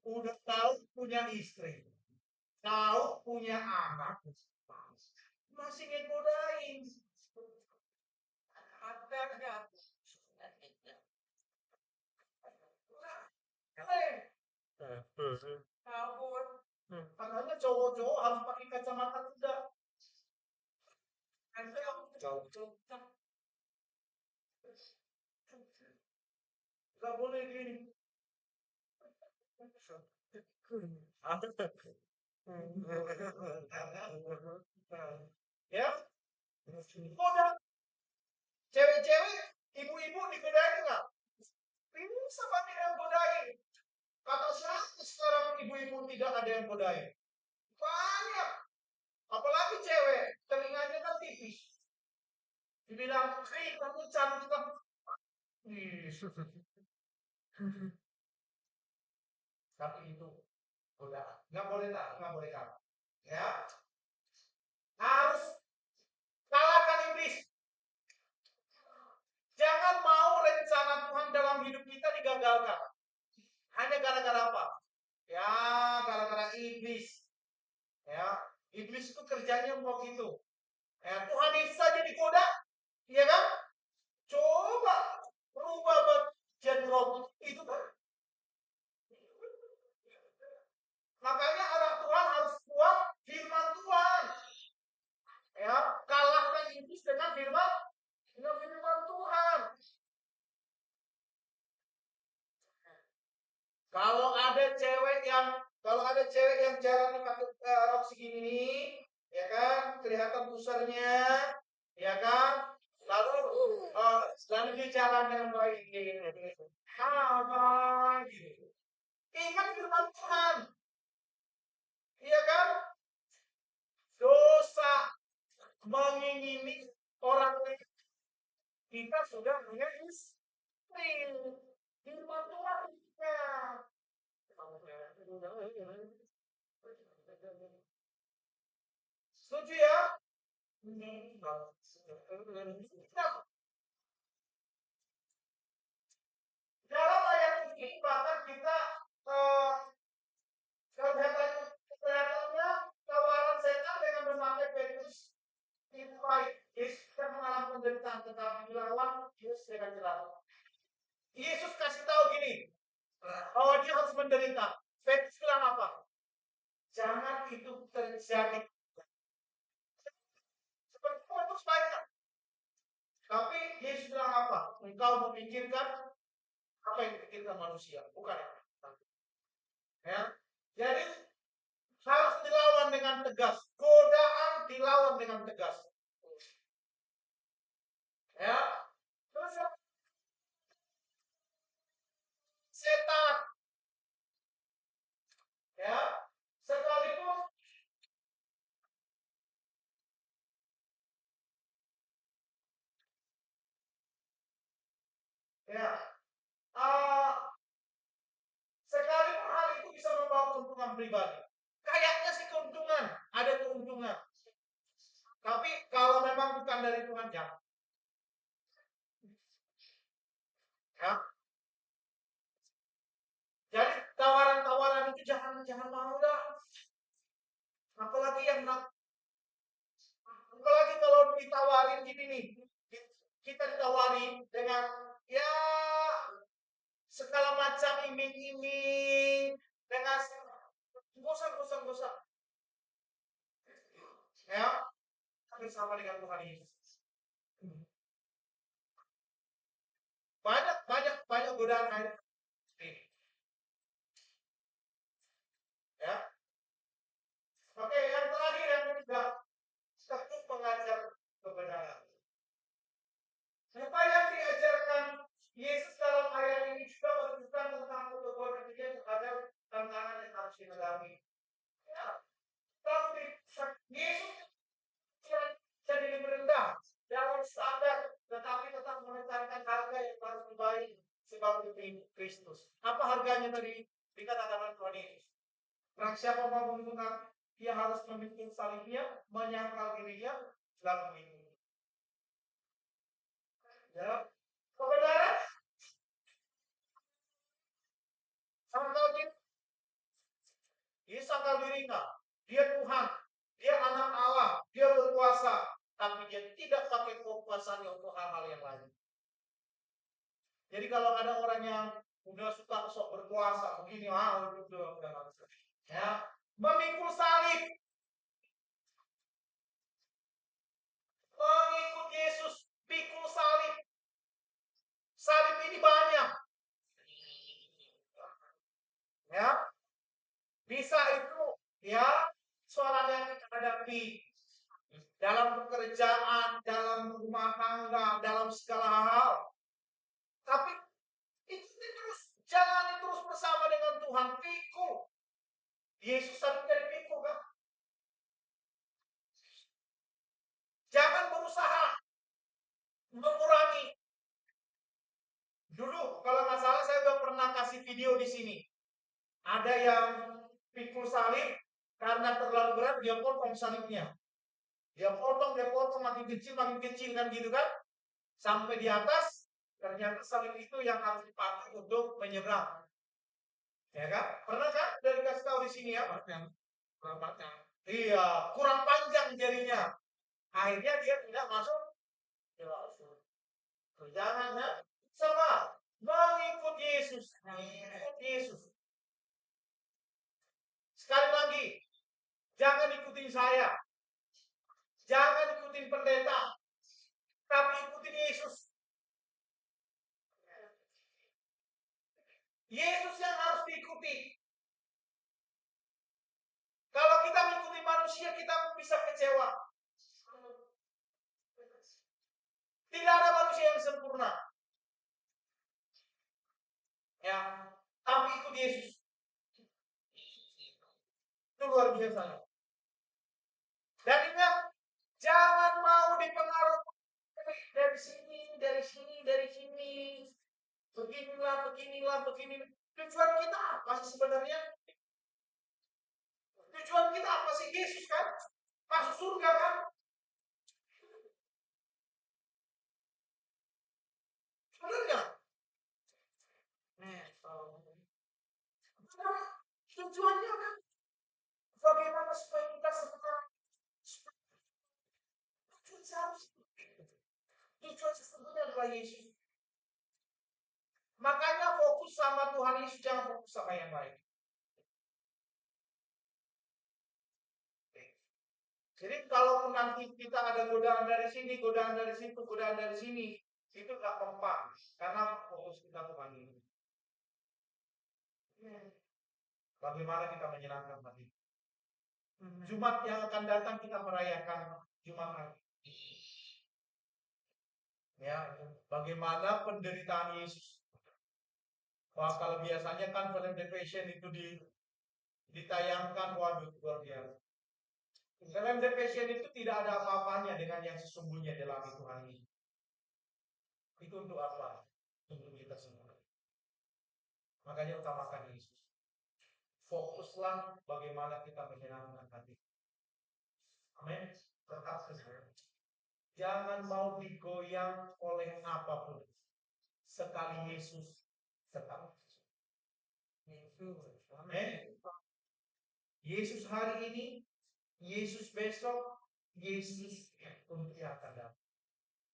Udah tahu punya istri, tahu punya anak, masih ngegodain. Ada nggak? Kabur. Makanya cowok-cowok harus pakai kacamata kuda. Gak boleh gini. Ya, udah. Cewek-cewek, ibu-ibu digodain nggak? Ini sama dia yang godain. Kata siapa sekarang ibu-ibu tidak ada yang godain? Banyak. Apalagi cewek, telinganya kan tipis. Dibilang, kamu cantik. Tapi itu godaan. Nggak boleh kalah. Ya, harus kalahkan iblis. Jangan mau rencana Tuhan dalam hidup kita digagalkan. Hanya gara-gara apa? Ya, gara-gara iblis. Ya, iblis itu kerjanya mau gitu. Ya, Tuhan Yesus saja digoda, iya kan? Coba rubah jadi robot itu kan. Makanya anak Tuhan harus kuat firman Tuhan. Ya, kalahkan iblis dengan firman Tuhan. Kalau ada cewek yang jalannya pakai rok segini nih, ya kan, kelihatan pusarnya, ya kan, lalu dia jalan dengan baik, apa gitu. Ingat firman Tuhan. Iya kan? Dosa mengingini orang lain. Kita sudah punya istri. Firman Tuhan. Setuju ya? Dalam ayat ini bahkan kita kelihatannya tawaran setan dengan memakai Petrus itu baik. Yesus kan mengalami penderitaan, tetapi dilawan Yesus dengan jelas. Yesus kasih tahu gini, bahwa dia harus menderita. Petrus bilang apa? Jangan itu terjadi. Seperti Petrus baik kan? Tapi Yesus bilang apa? Engkau memikirkan apa yang dipikirkan manusia, bukan ya? Jadi harus dilawan dengan tegas. Godaan dilawan dengan tegas. Ya. Terus setan. Ya. Sekalipun ya. Sekalipun hal itu bisa membawa keuntungan pribadi. Kayaknya sih keuntungan, ada keuntungan. Tapi kalau memang bukan dari Tuhan, jangan. Ya. Jadi tawaran-tawaran itu jangan mau dah. Apalagi kalau ditawarin gini nih, kita ditawarin dengan ya segala macam iming-iming, dengan gosok. Ya, bersama dengan Tuhan Yesus. Banyak godaan air ini. Ya. Oke, yang terakhir yang ketiga, tekuk mengajar kebenaran. Apa yang diajarkan Yesus dalam ayat ini juga menunjukkan tentang kekuatan dia terhadap tantangan yang harus dihadapi. Ya. Tapi Yesus jadi lebih rendah dalam standar, tetapi tetap menekankan harga yang harus dibayar sebagai Kristus. Apa harganya tadi dikatakan Tuhan Yesus? Barang siapa mau menggunakan, dia harus memikul salibnya, menyangkal dirinya, lalu mengikuti. Ya, kebenaran sangkal diri. Dia sangkal dirinya. Dia Tuhan. Dia anak Allah. Dia berkuasa. Tapi dia tidak pakai kekuasaannya untuk hal-hal yang lain. Jadi kalau ada orang yang udah suka sok berkuasa begini, udah ya, memikul salib, mengikut Yesus, pikul salib. Salib ini banyak. Ya, bisa itu ya soal yang kita hadapi dalam pekerjaan, dalam rumah tangga, dalam segala hal. Tapi itu terus jalani terus bersama dengan Tuhan. Pikul. Yesus tadi jadi pikul kan? Jangan berusaha mengurangi. Dulu kalau nggak salah saya udah pernah kasih video di sini. Ada yang pikul salib karena terlalu berat dia potong salibnya. Dia potong makin kecil kan gitu kan? Sampai di atas ternyata salib itu yang harus dipakai untuk menyeberang. Ya kan? Pernah kan? Dari kasih tahu di sini ya, kurang panjang. Iya, kurang panjang jadinya. Akhirnya dia tidak masuk. Jangan ya. Sama mengikut Yesus. Mengikut Yesus. Sekali lagi, jangan ikutin saya. Jangan ikutin pendeta. Tapi ikutin Yesus. Yesus yang harus diikuti. Kalau kita mengikuti manusia, kita bisa kecewa. Tidak ada manusia yang sempurna. Ya, tapi ikut Yesus. luar biasa. Dan ingat, jangan mau dipengaruhi dari sini, dari sini, dari sini. Beginilah, beginilah, begini. Tujuan kita apa sih sebenarnya? Tujuan kita apa sih? Yesus kan? Masuk surga kan? Sebenarnya. Tujuannya kan? Bagaimana supaya kita sebenarnya tujuan sesungguhnya adalah Yesus. Makanya fokus sama Tuhan Yesus, jangan fokus sama yang lain. Jadi kalau nanti kita ada godaan dari sini, godaan dari situ, godaan dari sini, itu gak mempan. Karena fokus kita Tuhan ini. Bagaimana kita menyenangkan hati. Jumat yang akan datang kita merayakan Jumat hari. Ya, bagaimana penderitaan Yesus. Wah, kalau biasanya kan film The Passion itu ditayangkan, waduh, luar biasa. Film The Passion itu tidak ada apa-apanya dengan yang sesungguhnya dalam Tuhan ini. Itu untuk apa? Untuk kita semua. Makanya utamakan Yesus. Fokuslah bagaimana kita menyenangkan hati. Amin. Tetap sesuai. Jangan mau digoyang oleh apapun. Sekali Yesus tetap. Amin. Yesus hari ini, Yesus besok, Yesus untuk yang akan datang.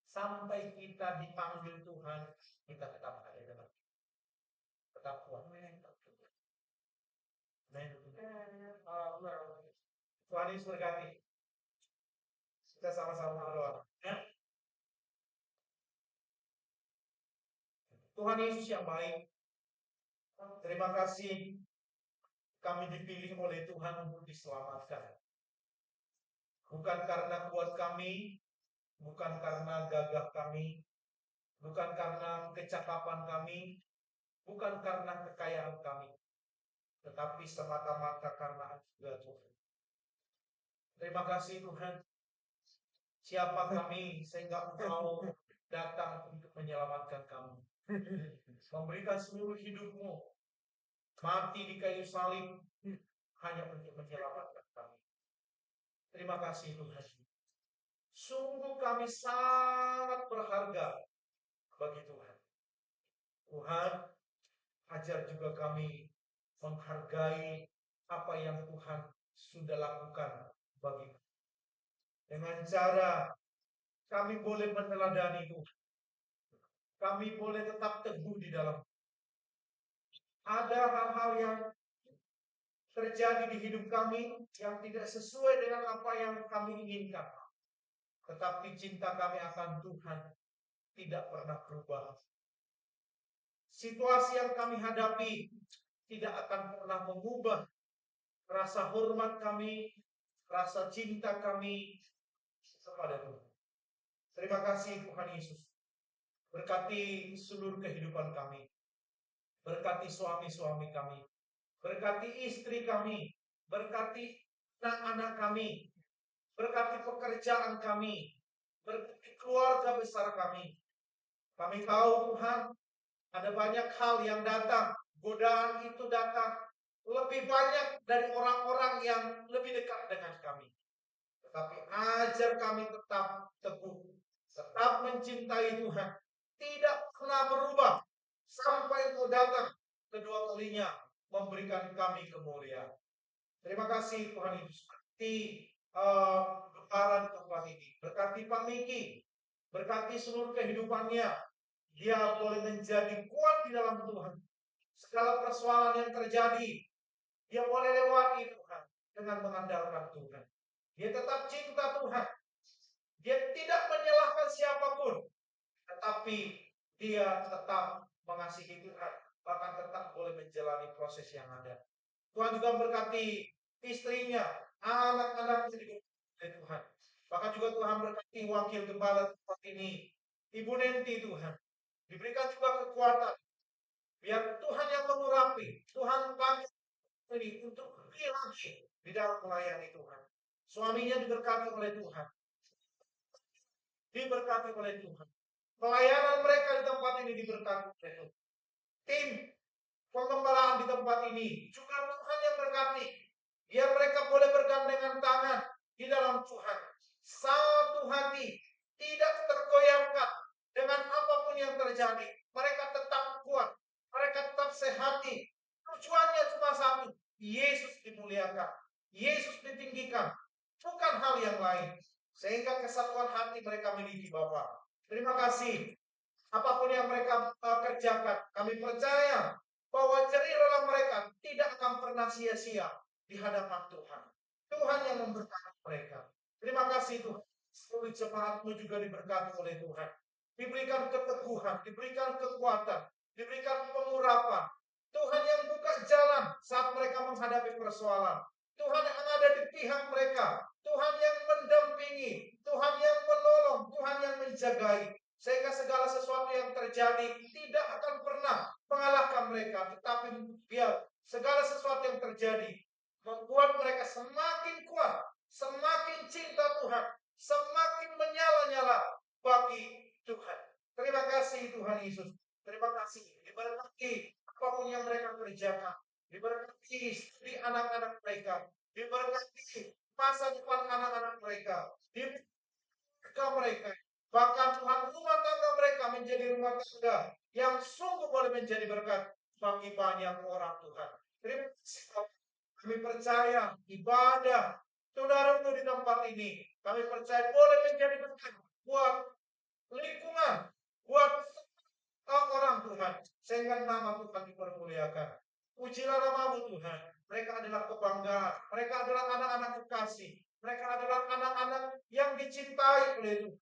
Sampai kita dipanggil Tuhan, kita tetap ada dalam. Tetap kuat. Amin. Tuhan Yesus berkati. Kita sama-sama berdoa. Ya. Tuhan Yesus yang baik, terima kasih kami dipilih oleh Tuhan untuk diselamatkan. Bukan karena kuat kami, bukan karena gagah kami, bukan karena kecakapan kami, bukan karena kekayaan kami, tetapi semata-mata karena anugerah Tuhan. Terima kasih Tuhan. Siapa kami sehingga Engkau datang untuk menyelamatkan kami, memberikan seluruh hidupmu, mati di kayu salib hanya untuk menyelamatkan kami. Terima kasih Tuhan. Sungguh kami sangat berharga bagi Tuhan. Tuhan, ajar juga kami menghargai apa yang Tuhan sudah lakukan bagi kami. Dengan cara kami boleh meneladani Tuhan. Kami boleh tetap teguh di dalam. Ada hal-hal yang terjadi di hidup kami yang tidak sesuai dengan apa yang kami inginkan. Tetapi cinta kami akan Tuhan tidak pernah berubah. Situasi yang kami hadapi tidak akan pernah mengubah rasa hormat kami, rasa cinta kami kepada Tuhan. Terima kasih Tuhan Yesus. Berkati seluruh kehidupan kami. Berkati suami-suami kami. Berkati istri kami. Berkati anak-anak kami. Berkati pekerjaan kami. Berkati keluarga besar kami. Kami tahu Tuhan, ada banyak hal yang datang. Godaan itu datang. Lebih banyak dari orang-orang yang lebih dekat dengan kami. Tetapi ajar kami tetap teguh. Tetap mencintai Tuhan. Tidak pernah berubah. Sampai Engkau datang kedua kalinya memberikan kami kemuliaan. Terima kasih Tuhan Yesus. Berkati gembala tempat ini. Berkati Pak Miki. Berkati seluruh kehidupannya. Dia boleh menjadi kuat di dalam Tuhan. Segala persoalan yang terjadi, dia boleh lewati Tuhan dengan mengandalkan Tuhan. Dia tetap cinta Tuhan. Dia tidak menyalahkan siapapun. Tetapi dia tetap mengasihi Tuhan. Bahkan tetap boleh menjalani proses yang ada. Tuhan juga berkati istrinya, anak-anaknya juga oleh Tuhan. Bahkan juga Tuhan berkati wakil gembala tempat ini, Ibu Nenti Tuhan. Diberikan juga kekuatan. Biar Tuhan yang mengurapi, Tuhan panggil ini untuk lebih lagi di dalam melayani Tuhan. Suaminya diberkati oleh Tuhan, diberkati oleh Tuhan. Pelayanan mereka di tempat ini diberkati oleh Tuhan. Tim pengembalaan di tempat ini juga Tuhan yang berkati. Biar mereka boleh bergandengan tangan di dalam Tuhan. Satu hati, tidak tergoyahkan dengan apapun yang terjadi. Mereka tetap kuat, mereka tetap sehati. Tujuannya cuma satu, Yesus dimuliakan, Yesus ditinggikan, bukan hal yang lain. Sehingga kesatuan hati mereka miliki Bapa. Terima kasih. Apapun yang mereka kerjakan, kami percaya bahwa jerih lelah mereka tidak akan pernah sia-sia di hadapan Tuhan. Tuhan yang memberkati mereka. Terima kasih Tuhan. Seluruh jemaatmu juga diberkati oleh Tuhan. Diberikan keteguhan, diberikan kekuatan, diberikan pengurapan. Tuhan yang buka jalan saat mereka menghadapi persoalan. Tuhan yang ada di pihak mereka. Tuhan yang mendampingi. Tuhan yang menolong. Tuhan yang menjagai. Sehingga segala sesuatu yang terjadi tidak akan pernah mengalahkan mereka. Tetapi biar segala sesuatu yang terjadi membuat mereka semakin kuat, semakin cinta Tuhan, semakin menyala-nyala bagi Tuhan. Terima kasih Tuhan Yesus. Terima kasih. Diberkati apapun yang mereka kerjakan. Diberkati istri anak-anak mereka. Diberkati masa depan anak-anak mereka. Diberkati mereka. Bahkan Tuhan, rumah tangga mereka menjadi rumah tangga yang sungguh boleh menjadi berkat bagi banyak orang Tuhan. Terima kasih Tuhan. Kami percaya ibadah saudaramu di tempat ini, kami percaya boleh menjadi berkat buat lingkungan, buat orang Tuhan, sehingga nama Tuhan dipermuliakan. Pujilah namamu Tuhan. Mereka adalah kebanggaan. Mereka adalah anak-anak kekasih. Mereka adalah anak-anak yang dicintai oleh Tuhan.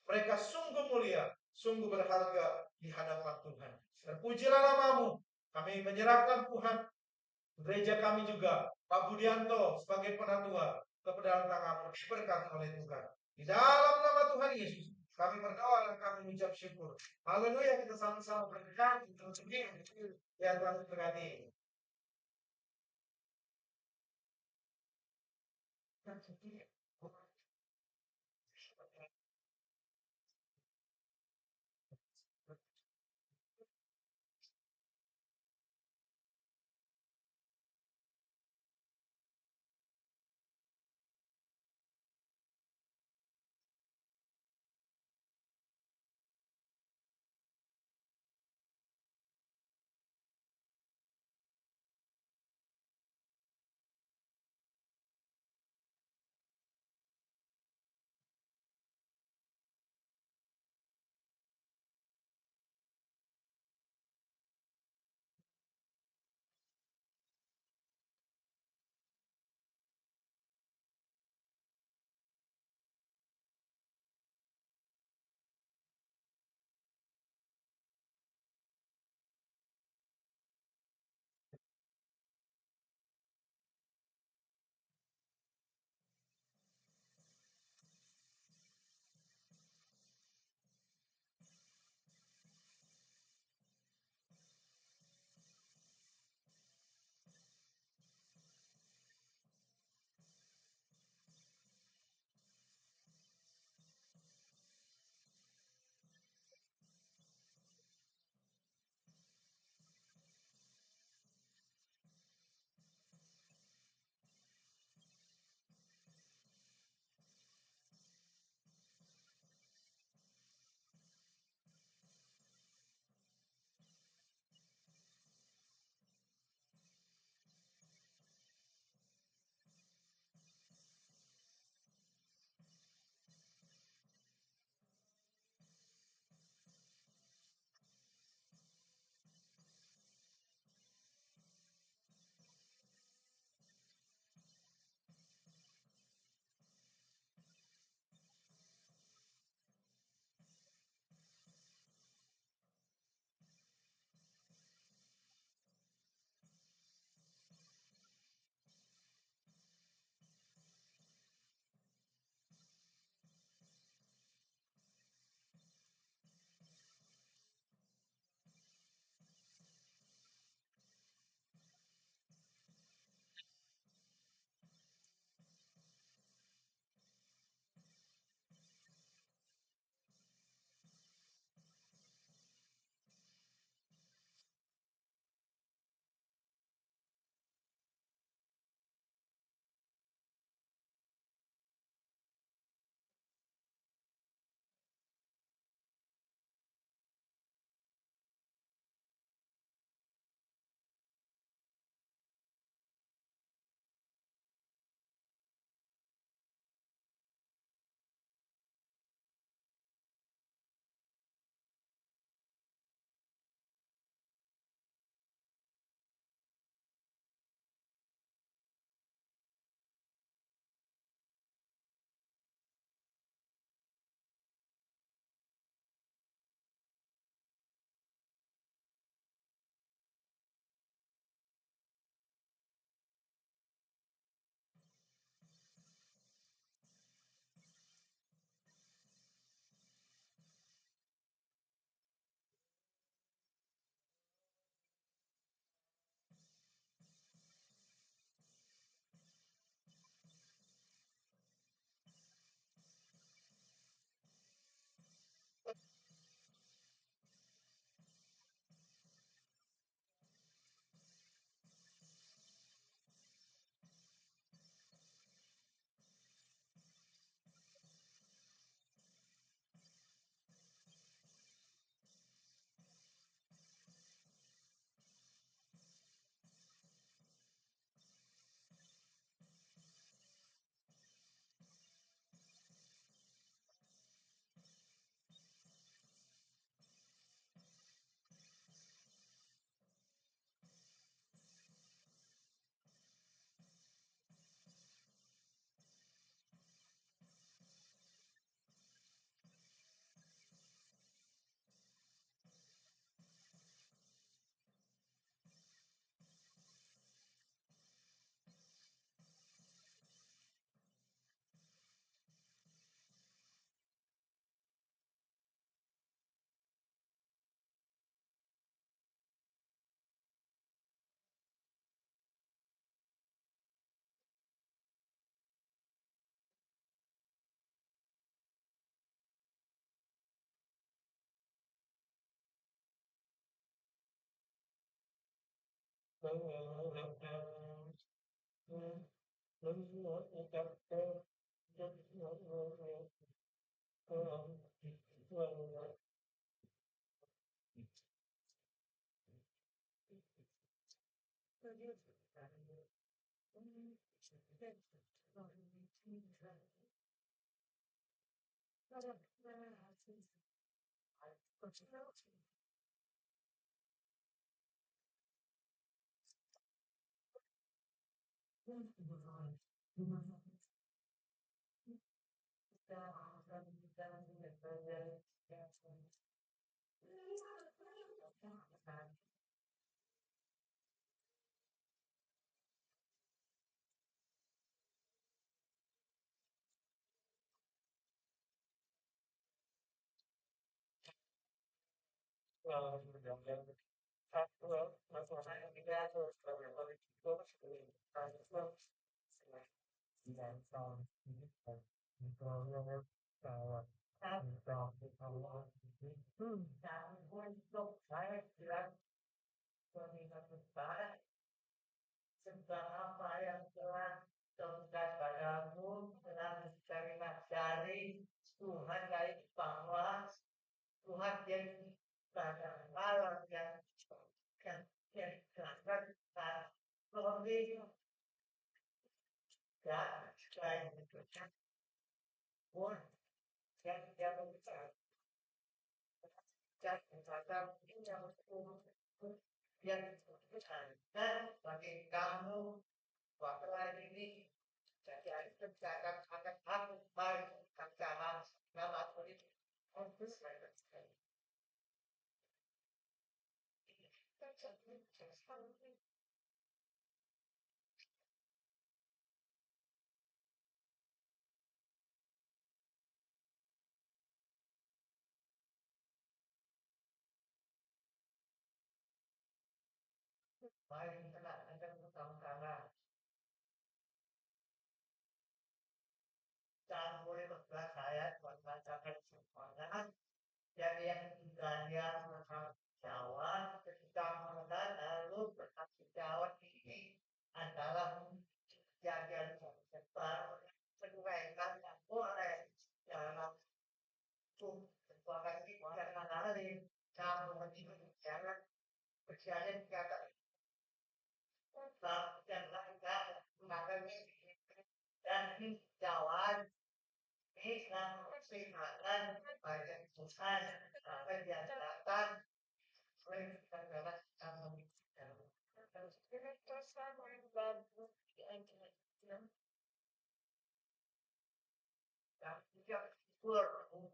Mereka sungguh mulia, sungguh berharga di hadapan Tuhan. Dan pujilah namamu. Kami menyerahkan Tuhan gereja kami juga, Pak Budianto sebagai penatua, ke dalam tanganmu, diberkati oleh Tuhan. Di dalam nama Tuhan Yesus, kami berdoa dan kami mengucap syukur. Haleluya, kita sama-sama berdoa untuk sendiri. Ya Tuhan berkati. Segala apa yang telah Tuhan padamu telah mencari dari Tuhan dari bahwa Tuhan jadi pada malam yang terangkan lebih dan selain itu pun yang dia berbicara dan kata yang yang dan bagi kamu waktu ini jadi tercatat akan aku baik tercatat nama tulis untuk saya baik kena ada utama jangan boleh berbelas saya buat bacakan semuanya jadi yang kalian jawab ketika mengenal lalu berkasih jawab ini adalah kejadian baru menurunkan yang boleh dalam sebuah kaki karena lain kamu menunjukkan kejadian kata dan langkah mengalami dan jawab Islam silakan pada Tuhan apa yang datang oleh adalah kamu harus kita sama membantu di antara dan tidak keluar itu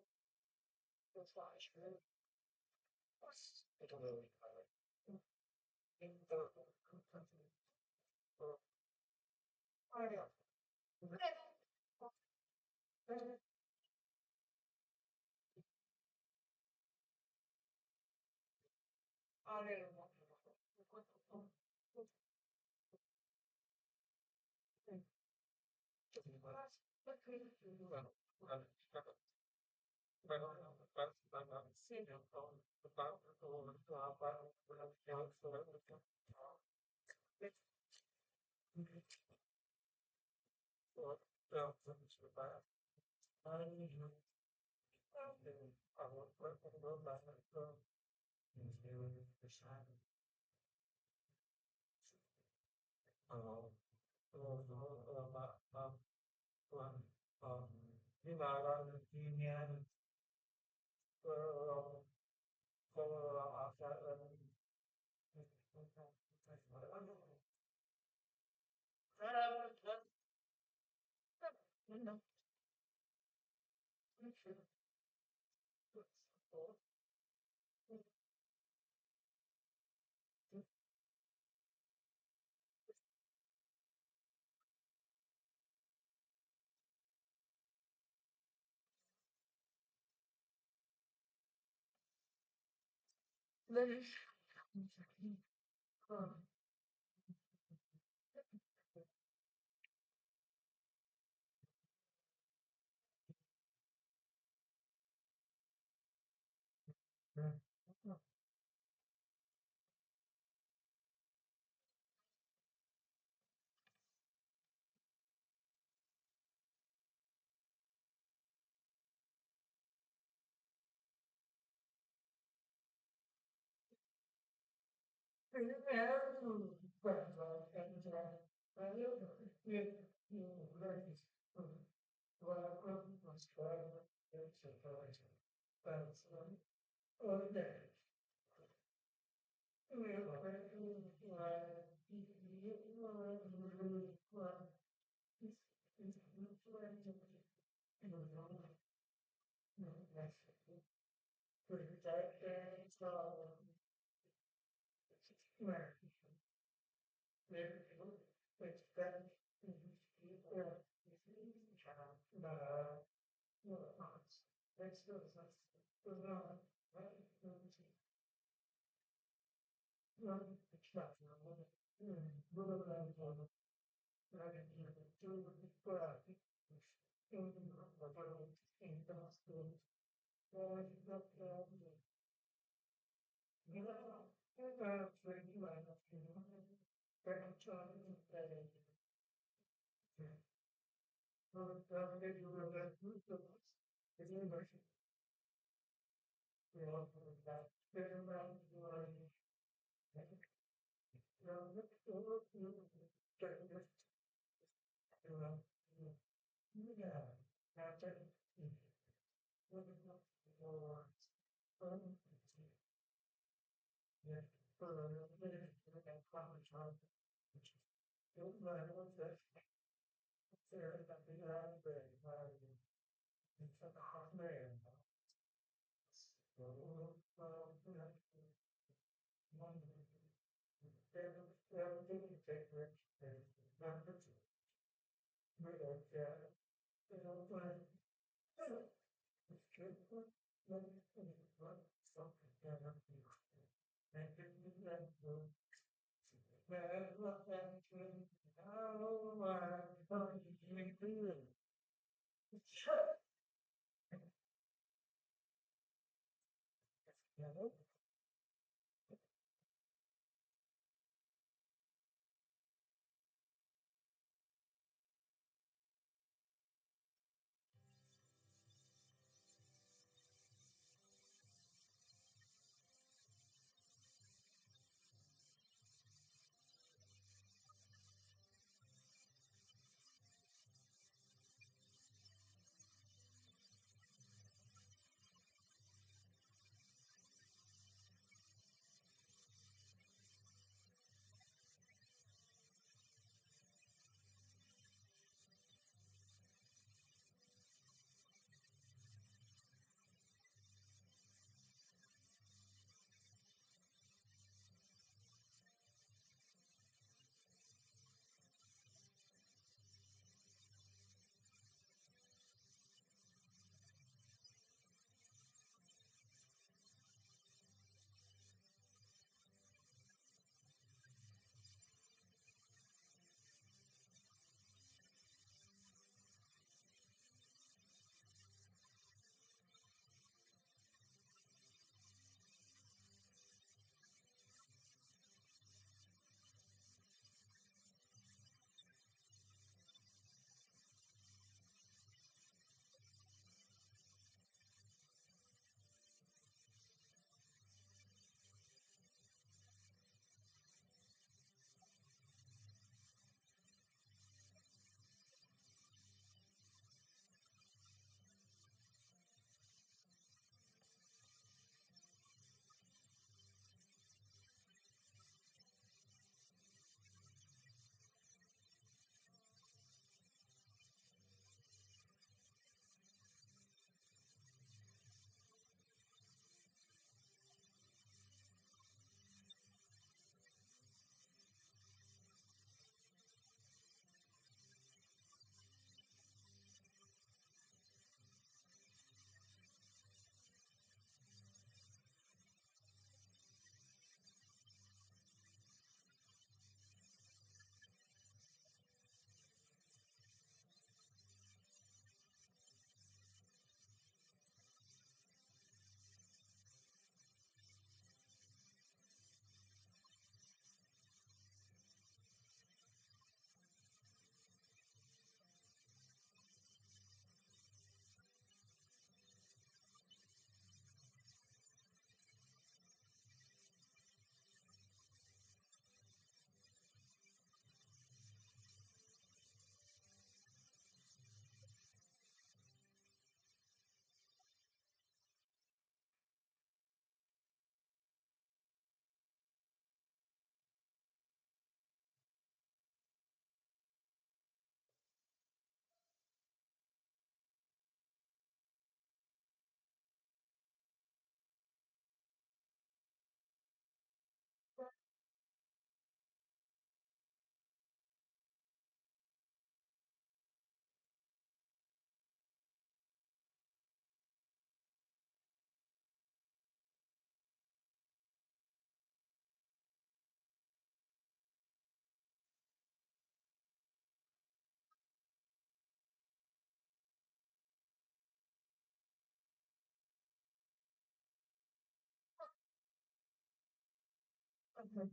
Yeah,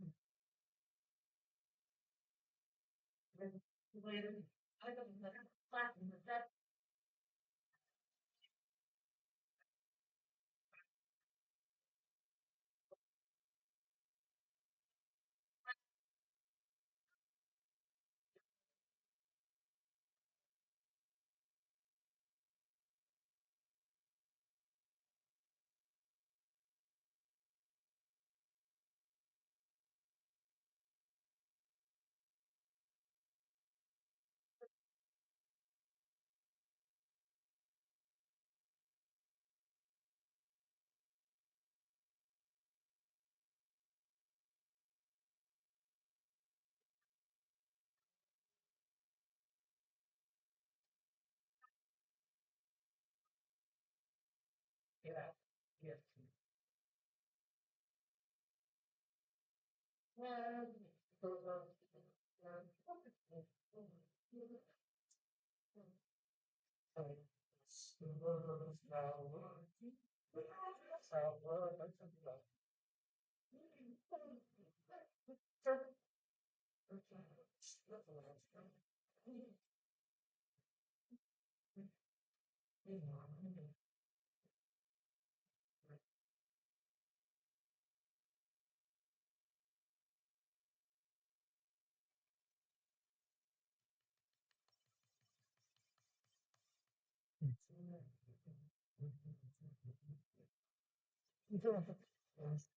yes.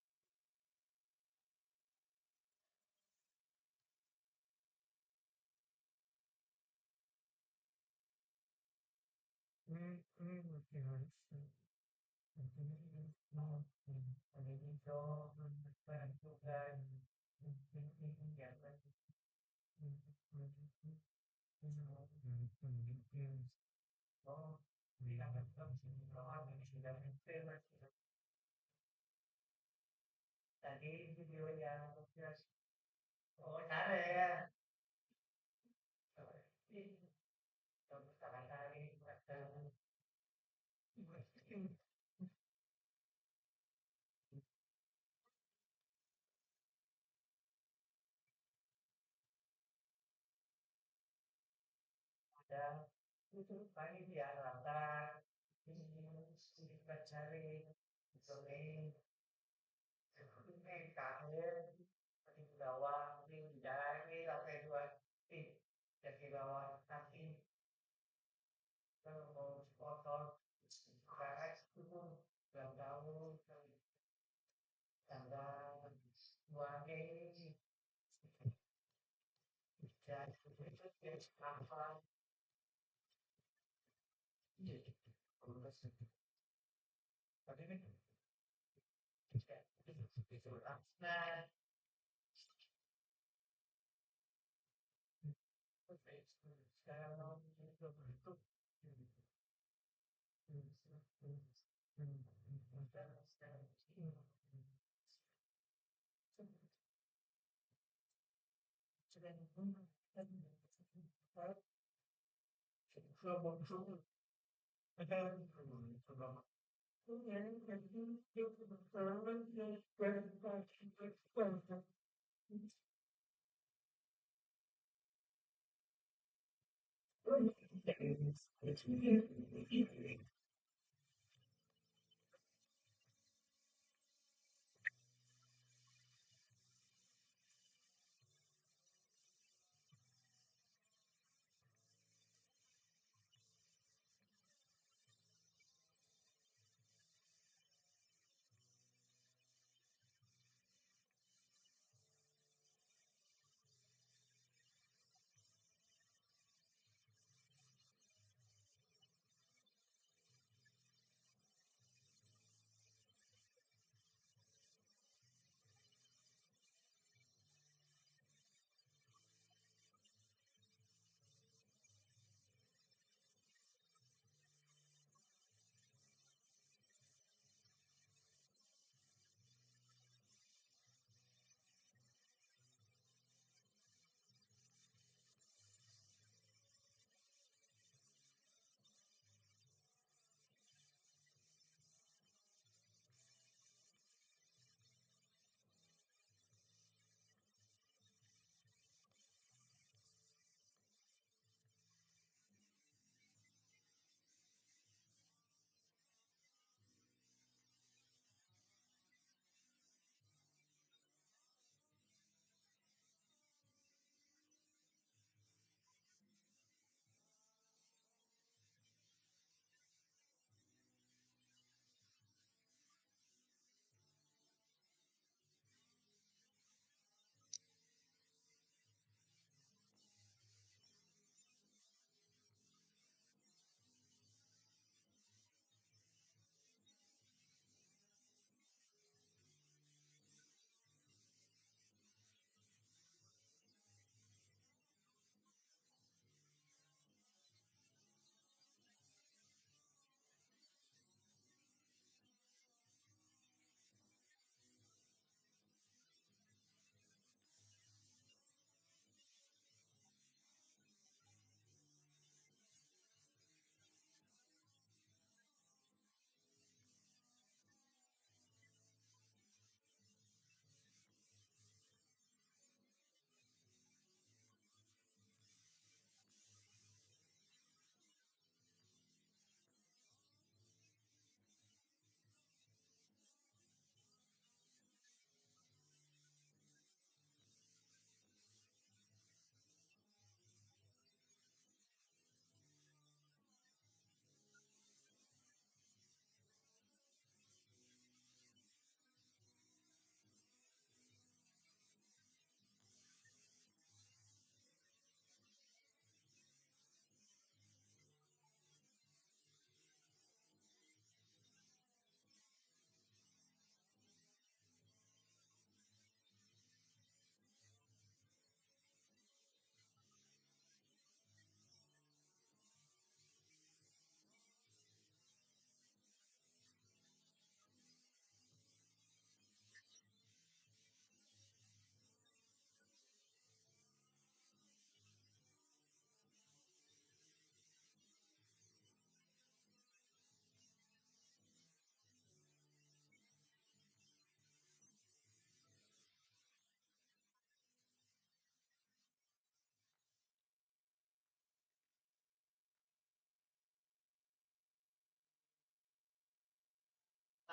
Tadi video yang oh ada terus kali ada itu paling dia rata ini sedikit cari sore ini kahir di bawah di dari lantai dua dari bawah kaki terus kotor karet itu belum tahu tanggal dua Mei dan itu apa tadi ini nah sekarang itu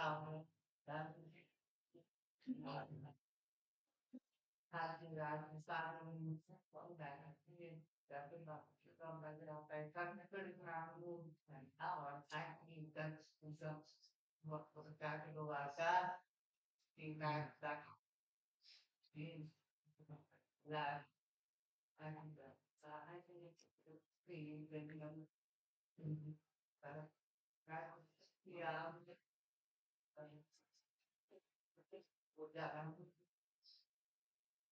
tahu dan hadiran saling dan ini dan kita menyampaikan perilaku dan awal ini dan bisa berkata dewasa tingkat dan di dan anda saat ini dengan yang udah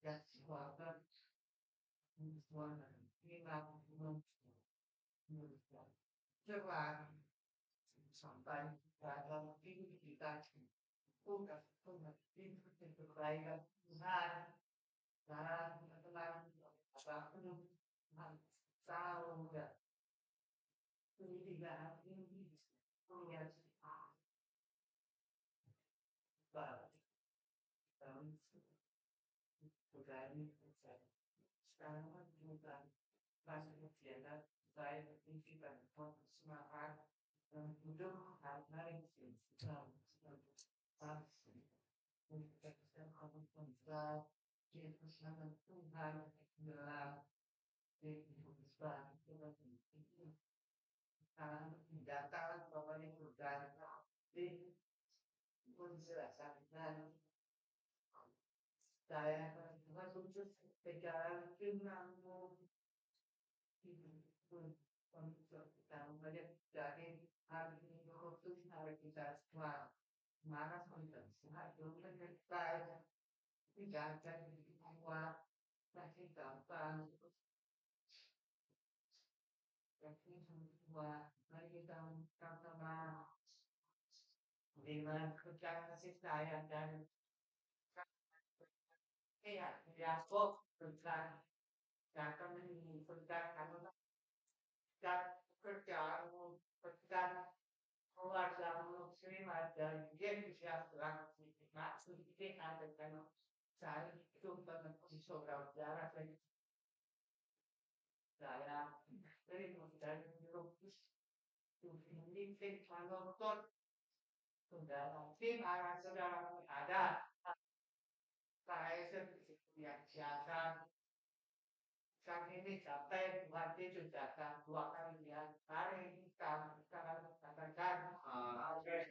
yang suara ini coba sampai pada ini kita bukan itu kebaikan Tuhan dan teman apapun tahu nggak pendidikan ini punya baik dan budaya sekarang juga masih kegiatan saya pendidikan semangat dan hidup harus kita Tuhan dalam kehidupan kita datang Bapak Ibu dan di penjelasan dan saya khusus pegang firman-Mu itu kita banyak dari hari ini khusus hari kita semua mana kita itu kita tidak akan kuat masih gampang tapi semua mari kita sama dengan kerja kasih sayang dan Yakob berkata, "Jangan meninggalkan karena dan pekerjaanmu pekerjaan keluargamu terima dan dia bisa berlaku maksud ini ada kan saya itu banget di saudara saya dari dari lukis ini menonton saudara tim arah saudara ada saya seperti yang biasa kami ini sampai nanti sudah akan 2 kali ya. Hari ini kami akan katakan. Oke.